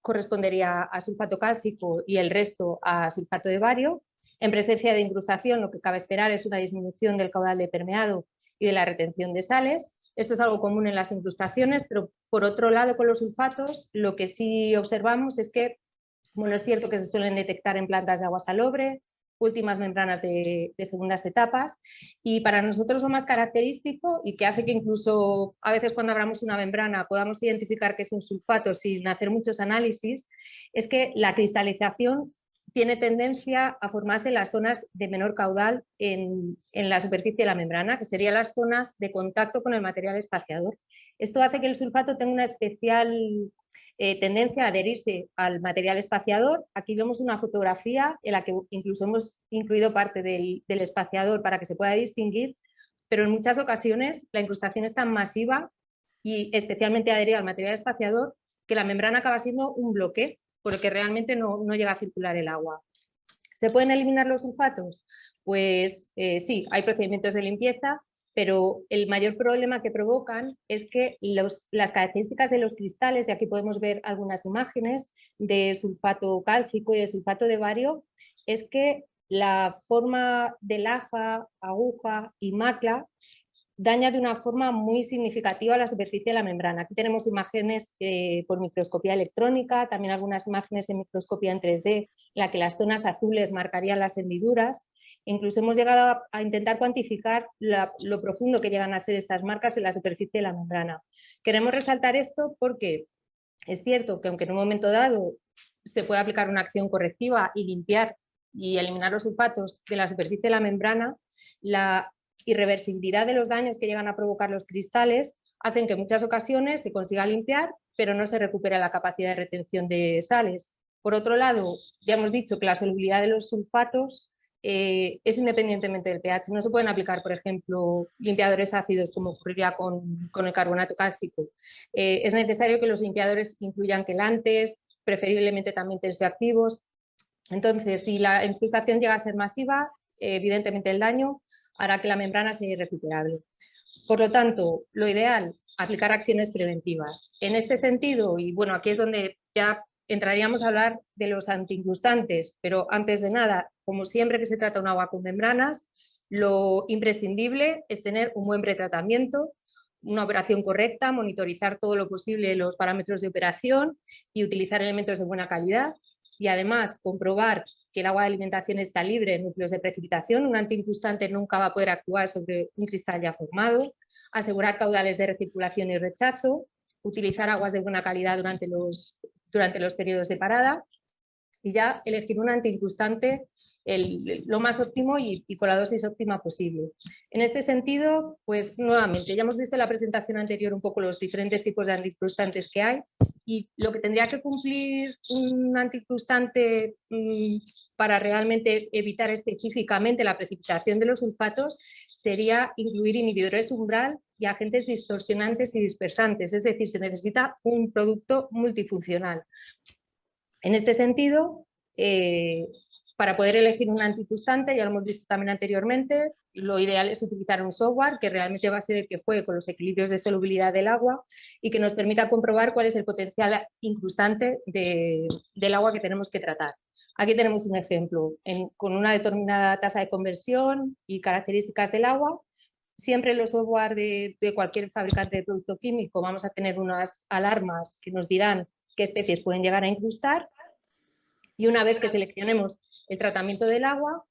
[SPEAKER 10] correspondería a sulfato cálcico y el resto a sulfato de bario. En presencia de incrustación, lo que cabe esperar es una disminución del caudal de permeado y de la retención de sales. Esto es algo común en las incrustaciones, pero por otro lado con los sulfatos lo que sí observamos es que, bueno, es cierto que se suelen detectar en plantas de agua salobre, últimas membranas de segundas etapas y para nosotros lo más característico y que hace que incluso a veces cuando abramos una membrana podamos identificar que es un sulfato sin hacer muchos análisis, es que la cristalización tiene tendencia a formarse en las zonas de menor caudal en la superficie de la membrana, que serían las zonas de contacto con el material espaciador. Esto hace que el sulfato tenga una especial tendencia a adherirse al material espaciador. Aquí vemos una fotografía en la que incluso hemos incluido parte del espaciador para que se pueda distinguir, pero en muchas ocasiones la incrustación es tan masiva y especialmente adherida al material espaciador que la membrana acaba siendo un bloque, porque realmente no llega a circular el agua. ¿Se pueden eliminar los sulfatos? Pues sí, hay procedimientos de limpieza, pero el mayor problema que provocan es que las características de los cristales, de aquí podemos ver algunas imágenes de sulfato cálcico y de sulfato de bario, es que la forma de laja, aguja y macla daña de una forma muy significativa la superficie de la membrana. Aquí tenemos imágenes por microscopía electrónica, también algunas imágenes en microscopía en 3D, en la que las zonas azules marcarían las hendiduras. Incluso hemos llegado a intentar cuantificar lo profundo que llegan a ser estas marcas en la superficie de la membrana. Queremos resaltar esto porque es cierto que aunque en un momento dado se puede aplicar una acción correctiva y limpiar y eliminar los sulfatos de la superficie de la membrana, la irreversibilidad de los daños que llegan a provocar los cristales hacen que en muchas ocasiones se consiga limpiar, pero no se recupera la capacidad de retención de sales. Por otro lado, ya hemos dicho que la solubilidad de los sulfatos es independientemente del pH. No se pueden aplicar, por ejemplo, limpiadores ácidos como ocurriría con el carbonato cálcico. Es necesario que los limpiadores incluyan quelantes, preferiblemente también tensioactivos. Entonces, si la incrustación llega a ser masiva, evidentemente el daño hará que la membrana sea irrecuperable. Por lo tanto, lo ideal, aplicar acciones preventivas. En este sentido, y bueno, aquí es donde ya entraríamos a hablar de los antiincrustantes, pero antes de nada, como siempre que se trata de un agua con membranas, lo imprescindible es tener un buen pretratamiento, una operación correcta, monitorizar todo lo posible los parámetros de operación y utilizar elementos de buena calidad. y además comprobar que el agua de alimentación está libre de núcleos de precipitación. Un antiincrustante nunca va a poder actuar sobre un cristal ya formado. Asegurar caudales de recirculación y rechazo. Utilizar aguas de buena calidad durante los periodos de parada. Y ya elegir un antiincrustante lo más óptimo y con la dosis óptima posible. En este sentido, pues nuevamente, ya hemos visto en la presentación anterior un poco los diferentes tipos de antiincrustantes que hay, y lo que tendría que cumplir un antiincrustante para realmente evitar específicamente la precipitación de los sulfatos sería incluir inhibidores umbral y agentes distorsionantes y dispersantes, es decir, se necesita un producto multifuncional. En este sentido, para poder elegir un antiincrustante, ya lo hemos visto también anteriormente, lo ideal es utilizar un software que realmente va a ser el que juegue con los equilibrios de solubilidad del agua y que nos permita comprobar cuál es el potencial incrustante del agua que tenemos que tratar. Aquí tenemos un ejemplo, con una determinada tasa de conversión y características del agua. Siempre en los software de cualquier fabricante de producto químico vamos a tener unas alarmas que nos dirán qué especies pueden llegar a incrustar, y una vez que seleccionemos el tratamiento del agua,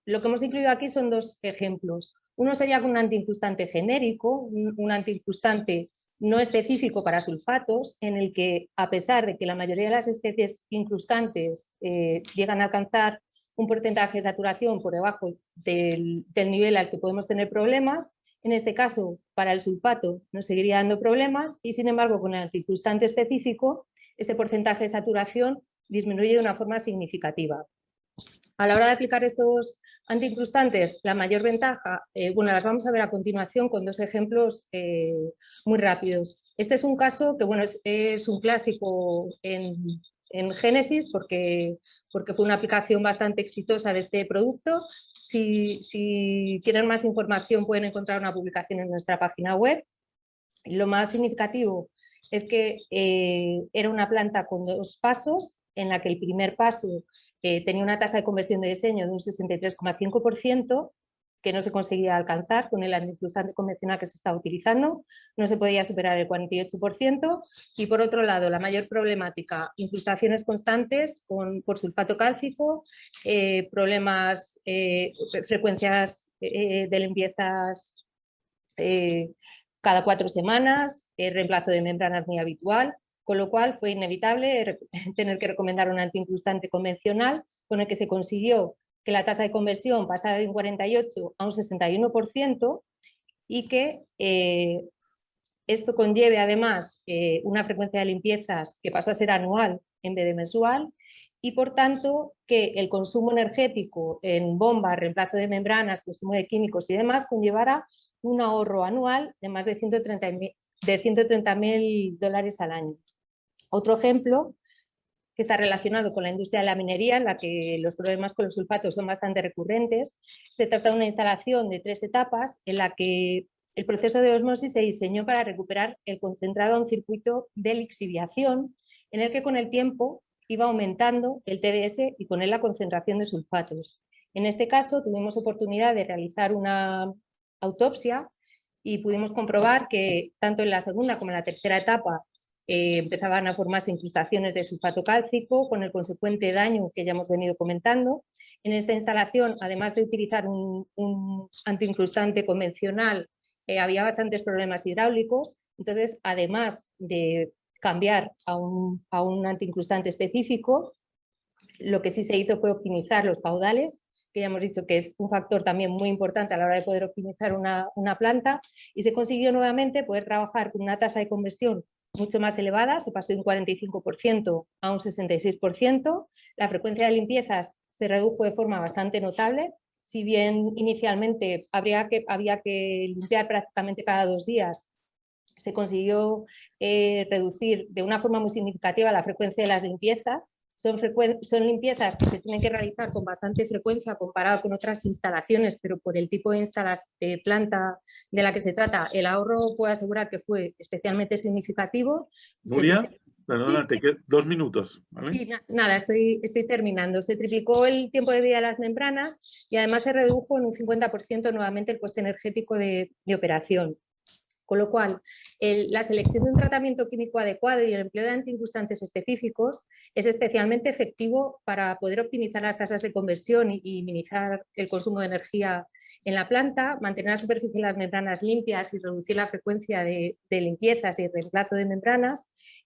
[SPEAKER 10] lo que hemos incluido aquí son dos ejemplos. Uno sería con un antiincrustante genérico, un antiincrustante no específico para sulfatos, en el que, a pesar de que la mayoría de las especies incrustantes llegan a alcanzar un porcentaje de saturación por debajo del nivel al que podemos tener problemas, en este caso, para el sulfato nos seguiría dando problemas, y sin embargo, con el antiincrustante específico, este porcentaje de saturación disminuye de una forma significativa. A la hora de aplicar estos antiincrustantes, la mayor ventaja, bueno, las vamos a ver a continuación con dos ejemplos muy rápidos. Este es un caso que, bueno, es un clásico en Génesis porque fue una aplicación bastante exitosa de este producto. Si quieren más información pueden encontrar una publicación en nuestra página web. Lo más significativo es que era una planta con dos pasos, en la que el primer paso tenía una tasa de conversión de diseño de un 63,5%, que no se conseguía alcanzar con el antiincrustante convencional que se estaba utilizando, no se podía superar el 48%, y por otro lado la mayor problemática, incrustaciones constantes por sulfato cálcico, problemas, frecuencias de limpiezas cada 4 semanas, reemplazo de membranas muy habitual, con lo cual fue inevitable tener que recomendar un antiincrustante convencional con el que se consiguió que la tasa de conversión pasara de un 48 a un 61% y que esto conlleve además una frecuencia de limpiezas que pasó a ser anual en vez de mensual, y por tanto que el consumo energético en bombas, reemplazo de membranas, consumo de químicos y demás conllevara un ahorro anual de más de $130.000 al año. Otro ejemplo que está relacionado con la industria de la minería, en la que los problemas con los sulfatos son bastante recurrentes. Se trata de una instalación de 3 etapas en la que el proceso de osmosis se diseñó para recuperar el concentrado a un circuito de lixiviación, en el que con el tiempo iba aumentando el TDS y con él la concentración de sulfatos. En este caso tuvimos oportunidad de realizar una autopsia y pudimos comprobar que tanto en la segunda como en la tercera etapa empezaban a formarse incrustaciones de sulfato cálcico con el consecuente daño que ya hemos venido comentando. En esta instalación, además de utilizar un antiincrustante convencional, había bastantes problemas hidráulicos. Entonces, además de cambiar a un antiincrustante específico, lo que sí se hizo fue optimizar los caudales, que ya hemos dicho que es un factor también muy importante a la hora de poder optimizar una planta, y se consiguió nuevamente poder trabajar con una tasa de conversión mucho más elevada, se pasó de un 45% a un 66%, la frecuencia de limpiezas se redujo de forma bastante notable, si bien inicialmente había que limpiar prácticamente cada 2 días, se consiguió reducir de una forma muy significativa la frecuencia de las limpiezas. Son limpiezas que se tienen que realizar con bastante frecuencia comparado con otras instalaciones, pero por el tipo de planta de la que se trata, el ahorro puedo asegurar que fue especialmente significativo.
[SPEAKER 1] Nuria, perdona, te quedan 2 minutos. ¿Vale?
[SPEAKER 10] Sí, nada, estoy terminando. Se triplicó el tiempo de vida de las membranas y además se redujo en un 50% nuevamente el coste energético de operación. Con lo cual, la selección de un tratamiento químico adecuado y el empleo de antiincrustantes específicos es especialmente efectivo para poder optimizar las tasas de conversión y minimizar el consumo de energía en la planta, mantener la superficie de las membranas limpias y reducir la frecuencia de limpiezas y reemplazo de membranas.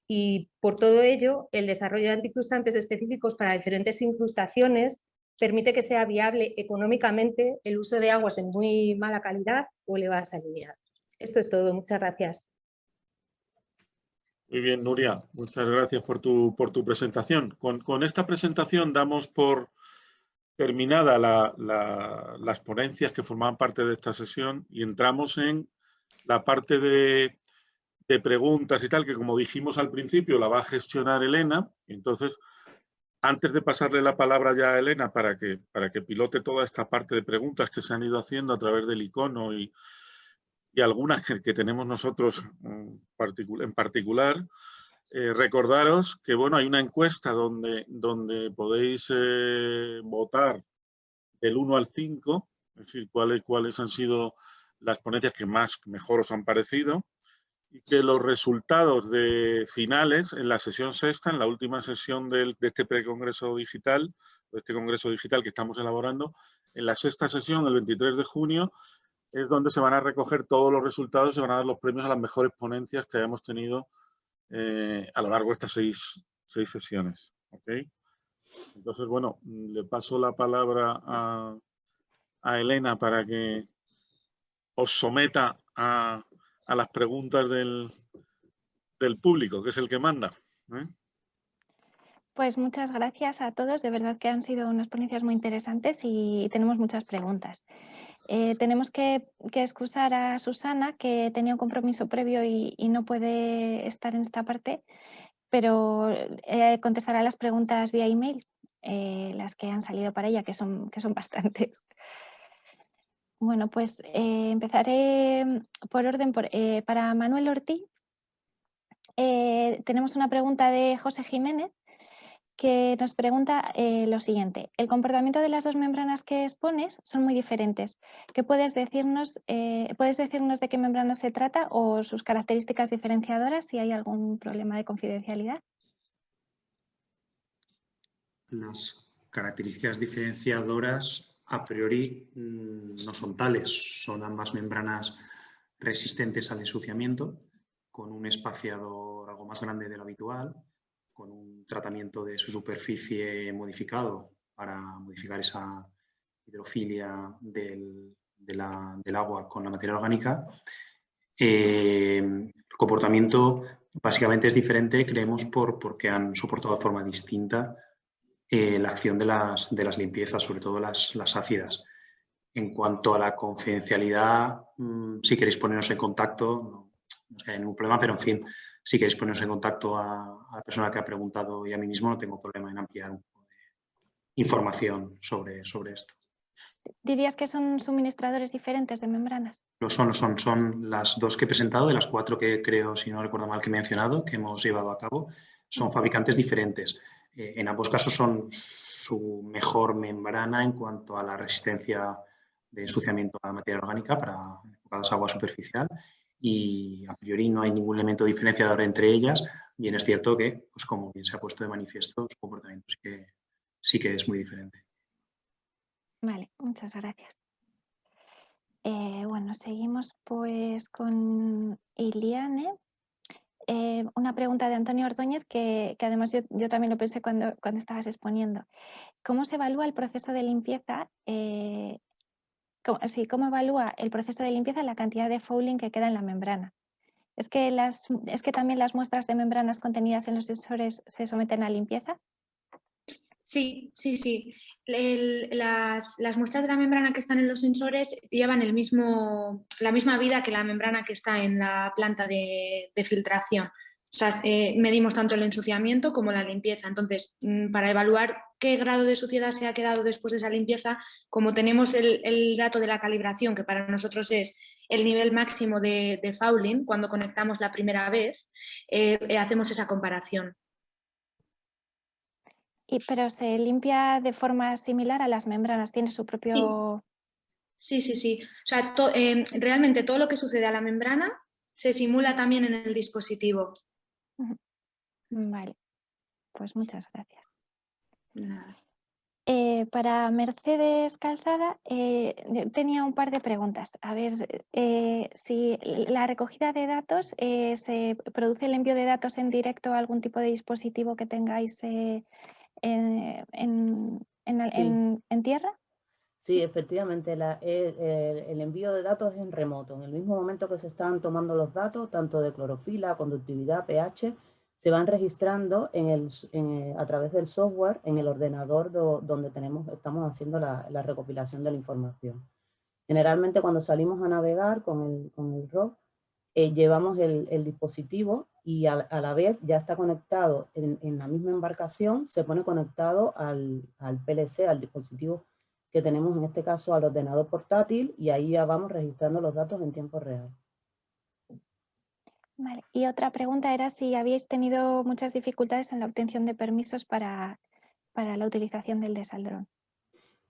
[SPEAKER 10] Y por todo ello, el desarrollo de antiincrustantes específicos para diferentes incrustaciones permite que sea viable económicamente el uso de aguas de muy mala calidad o elevada salinidad. Esto es todo. Muchas gracias.
[SPEAKER 1] Muy bien, Nuria. Muchas gracias por tu presentación. Con esta presentación damos por terminada las ponencias que formaban parte de esta sesión y entramos en la parte de preguntas y tal, que como dijimos al principio la va a gestionar Elena. Entonces, antes de pasarle la palabra ya a Elena para que pilote toda esta parte de preguntas que se han ido haciendo a través del icono y algunas que tenemos nosotros en particular, recordaros que bueno, hay una encuesta donde podéis votar del 1 al 5, es decir, cuáles han sido las ponencias que mejor os han parecido, y que los resultados finales en la sesión sexta, en la última sesión de este precongreso digital, de este congreso digital que estamos elaborando, en la sexta sesión, el 23 de junio, es donde se van a recoger todos los resultados y se van a dar los premios a las mejores ponencias que hayamos tenido a lo largo de estas seis sesiones. ¿Okay? Entonces, bueno, le paso la palabra a Elena para que os someta a las preguntas del público, que es el que manda.
[SPEAKER 2] Pues muchas gracias a todos, de verdad que han sido unas ponencias muy interesantes y tenemos muchas preguntas. Tenemos que excusar a Susana, que tenía un compromiso previo y no puede estar en esta parte, pero contestará las preguntas vía email, las que han salido para ella, que son bastantes. Bueno, pues empezaré por orden. Para Manuel Ortiz, tenemos una pregunta de José Jiménez, que nos pregunta lo siguiente. El comportamiento de las dos membranas que expones son muy diferentes. ¿Qué puedes decirnos de qué membrana se trata o sus características diferenciadoras, si hay algún problema de confidencialidad?
[SPEAKER 4] Las características diferenciadoras a priori no son tales. Son ambas membranas resistentes al ensuciamiento, con un espaciador algo más grande de lo habitual, con un tratamiento de su superficie modificado para modificar esa hidrofilia del agua con la materia orgánica. El comportamiento básicamente es diferente, creemos, porque han soportado de forma distinta la acción de las limpiezas, sobre todo las ácidas. En cuanto a la confidencialidad, si queréis ponernos en contacto, no hay ningún problema, pero en fin, si queréis ponernos en contacto a la persona que ha preguntado y a mí mismo, no tengo problema en ampliar un poco de información sobre esto.
[SPEAKER 2] ¿Dirías que son suministradores diferentes de membranas?
[SPEAKER 4] Lo son las dos que he presentado, de las 4 que creo, si no recuerdo mal, que he mencionado, que hemos llevado a cabo, son fabricantes diferentes. En ambos casos son su mejor membrana en cuanto a la resistencia de ensuciamiento a la materia orgánica para enfocadas a agua superficial, y a priori no hay ningún elemento diferenciador entre ellas. Bien es cierto que, pues como bien se ha puesto de manifiesto, su comportamiento sí que es muy diferente.
[SPEAKER 2] Vale, muchas gracias. Bueno, seguimos pues con Iliane. Una pregunta de Antonio Ordóñez que además yo también lo pensé cuando estabas exponiendo. ¿Cómo se evalúa el proceso de limpieza? ¿Cómo evalúa el proceso de limpieza la cantidad de fouling que queda en la membrana? ¿Es que también las muestras de membranas contenidas en los sensores se someten a limpieza?
[SPEAKER 5] Sí. Las muestras de la membrana que están en los sensores llevan la misma vida que la membrana que está en la planta de filtración. O sea, medimos tanto el ensuciamiento como la limpieza. Entonces, para evaluar qué grado de suciedad se ha quedado después de esa limpieza, como tenemos el dato de la calibración, que para nosotros es el nivel máximo de fouling, cuando conectamos la primera vez, hacemos esa comparación.
[SPEAKER 2] ¿Pero se limpia de forma similar a las membranas? ¿Tiene su propio...?
[SPEAKER 5] Sí. O sea, realmente todo lo que sucede a la membrana se simula también en el dispositivo.
[SPEAKER 2] Vale, pues muchas gracias.
[SPEAKER 5] Nada.
[SPEAKER 2] Para Mercedes Calzada, yo tenía un par de preguntas. A ver, si la recogida de datos, ¿se produce el envío de datos en directo a algún tipo de dispositivo que tengáis en tierra?
[SPEAKER 7] Sí, efectivamente, el envío de datos es en remoto. En el mismo momento que se están tomando los datos, tanto de clorofila, conductividad, pH, se van registrando a través del software en el ordenador donde estamos haciendo la recopilación de la información. Generalmente cuando salimos a navegar con el ROV, llevamos el dispositivo y a la vez ya está conectado en la misma embarcación, se pone conectado al PLC, al dispositivo que tenemos en este caso al ordenador portátil, y ahí ya vamos registrando los datos en tiempo real.
[SPEAKER 2] Vale. Y otra pregunta era si habíais tenido muchas dificultades en la obtención de permisos para la utilización del desaldrón.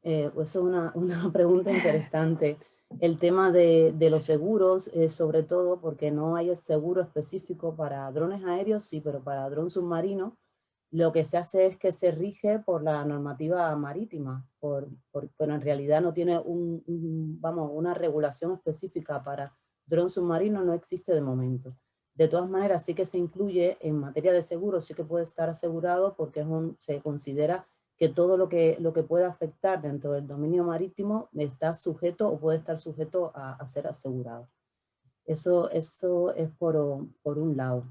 [SPEAKER 7] Pues es una pregunta interesante. El tema de los seguros, sobre todo porque no hay el seguro específico para drones aéreos, sí, pero para dron submarino, lo que se hace es que se rige por la normativa marítima, pero en realidad no tiene una regulación específica para dron submarino, no existe de momento. De todas maneras, sí que se incluye en materia de seguro, sí que puede estar asegurado porque se considera que todo lo que pueda afectar dentro del dominio marítimo está sujeto o puede estar sujeto a ser asegurado. Eso es por un lado.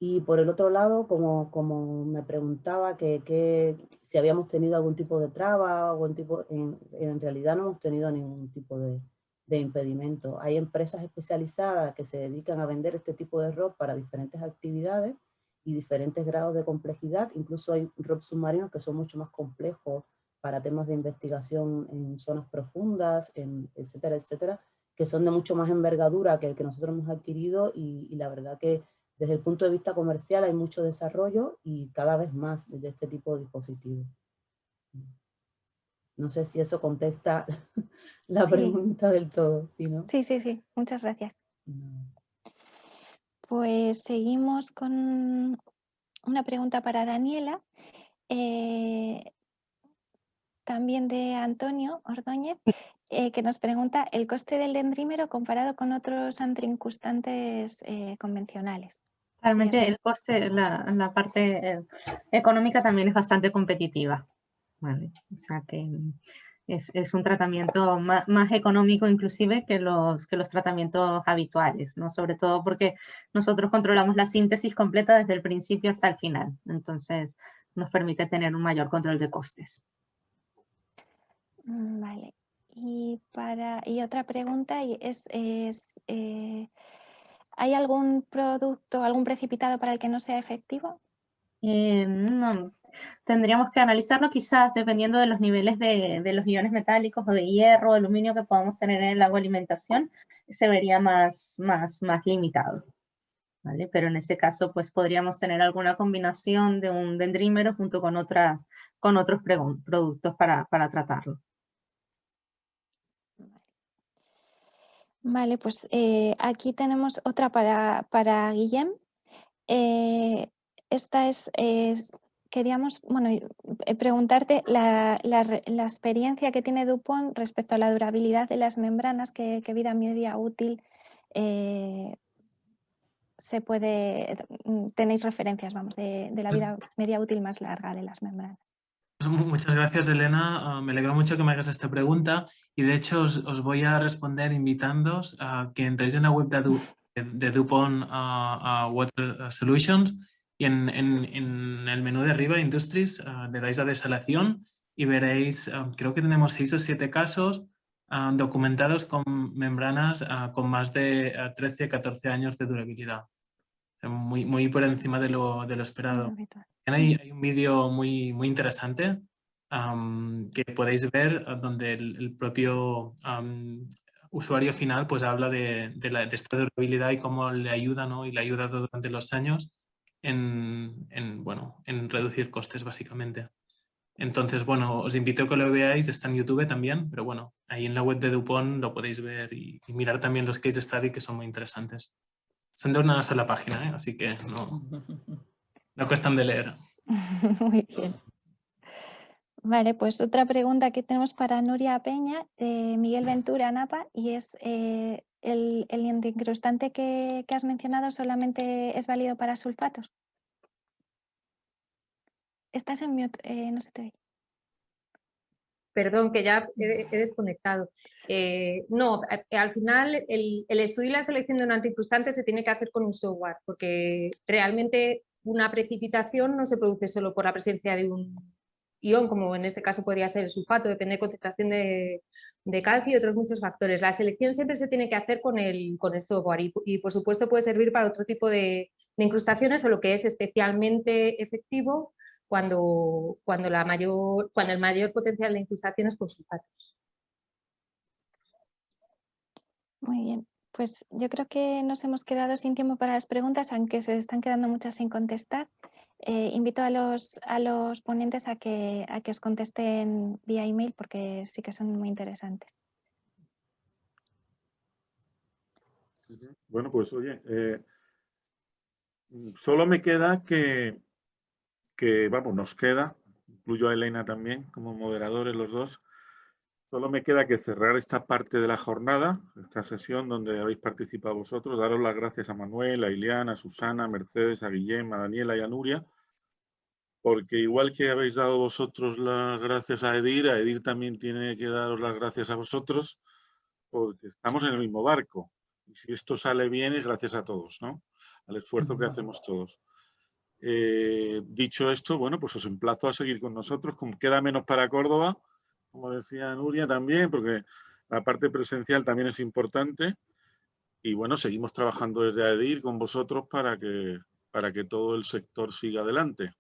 [SPEAKER 7] Y por el otro lado, como me preguntaba que si habíamos tenido algún tipo de traba, en realidad no hemos tenido ningún tipo de impedimento. Hay empresas especializadas que se dedican a vender este tipo de ROV para diferentes actividades y diferentes grados de complejidad. Incluso hay ROV submarinos que son mucho más complejos para temas de investigación en zonas profundas, etcétera, etcétera, que son de mucho más envergadura que el que nosotros hemos adquirido, y la verdad que desde el punto de vista comercial hay mucho desarrollo y cada vez más de este tipo de dispositivos. No sé si eso contesta la pregunta del todo, ¿sí, no?
[SPEAKER 2] Sí, muchas gracias. Pues seguimos con una pregunta para Daniela, también de Antonio Ordóñez, que nos pregunta el coste del dendrímero comparado con otros antrincrustantes convencionales.
[SPEAKER 9] Realmente el coste, la parte económica también es bastante competitiva, ¿vale? O sea que es un tratamiento más económico inclusive que los tratamientos habituales, ¿no? Sobre todo porque nosotros controlamos la síntesis completa desde el principio hasta el final, entonces nos permite tener un mayor control de costes.
[SPEAKER 2] Vale. Y otra pregunta es ¿hay algún producto, algún precipitado para el que no sea efectivo?
[SPEAKER 9] No, tendríamos que analizarlo quizás dependiendo de los niveles de los iones metálicos o de hierro o aluminio que podamos tener en el agua alimentación, se vería más limitado, ¿vale? Pero en ese caso pues podríamos tener alguna combinación de un dendrímero junto con otros productos para tratarlo.
[SPEAKER 2] Vale, pues aquí tenemos otra para Guillem. Esta queríamos preguntarte la experiencia que tiene DuPont respecto a la durabilidad de las membranas, qué vida media útil tenéis referencias, de la vida media útil más larga de las membranas.
[SPEAKER 8] Muchas gracias, Elena. Me alegro mucho que me hagas esta pregunta y de hecho os voy a responder invitándoos a que entréis en la web de DuPont Water Solutions y en el menú de arriba, Industries, le dais a desalación y veréis, creo que tenemos 6 o 7 casos documentados con membranas con más de 13-14 años de durabilidad. Muy por encima de lo esperado. Hay un vídeo muy interesante que podéis ver donde el propio usuario final pues habla de esta durabilidad y cómo le ayuda, ¿no? Y le ha ayudado durante los años en reducir costes, básicamente. Entonces, bueno, os invito a que lo veáis, está en YouTube también, pero bueno, ahí en la web de DuPont lo podéis ver y mirar también los case study que son muy interesantes. Son de una sola página, ¿eh? Así que no cuestan de leer.
[SPEAKER 2] Muy bien. Vale, pues otra pregunta que tenemos para Nuria Peña, Miguel Ventura, NAPA, y es ¿el incrustante que has mencionado solamente es válido para sulfatos? Estás en mute, no se te oye.
[SPEAKER 10] Perdón, que ya he desconectado. No, al final el estudio y la selección de un antiincrustante se tiene que hacer con un software, porque realmente una precipitación no se produce solo por la presencia de un ion, como en este caso podría ser el sulfato, depende de concentración de calcio y otros muchos factores. La selección siempre se tiene que hacer con el software y por supuesto puede servir para otro tipo de incrustaciones o lo que es especialmente efectivo cuando el mayor potencial de incrustación es con sulfatos.
[SPEAKER 2] Muy bien, pues yo creo que nos hemos quedado sin tiempo para las preguntas, aunque se están quedando muchas sin contestar. Invito a los ponentes a que os contesten vía email porque sí que son muy interesantes.
[SPEAKER 1] Bueno, pues oye, solo me queda que vamos, nos queda, incluyo a Elena también como moderadores los dos, solo me queda que cerrar esta parte de la jornada, esta sesión donde habéis participado vosotros, daros las gracias a Manuel, a Ileana, a Susana, a Mercedes, a Guillem, a Daniela y a Nuria, porque igual que habéis dado vosotros las gracias a Edir también tiene que daros las gracias a vosotros, porque estamos en el mismo barco. Y si esto sale bien es gracias a todos, ¿no? Al esfuerzo que hacemos todos. Dicho esto, bueno, pues os emplazo a seguir con nosotros. Queda menos para Córdoba, como decía Nuria también, porque la parte presencial también es importante. Y bueno, seguimos trabajando desde AEDIR con vosotros para que todo el sector siga adelante.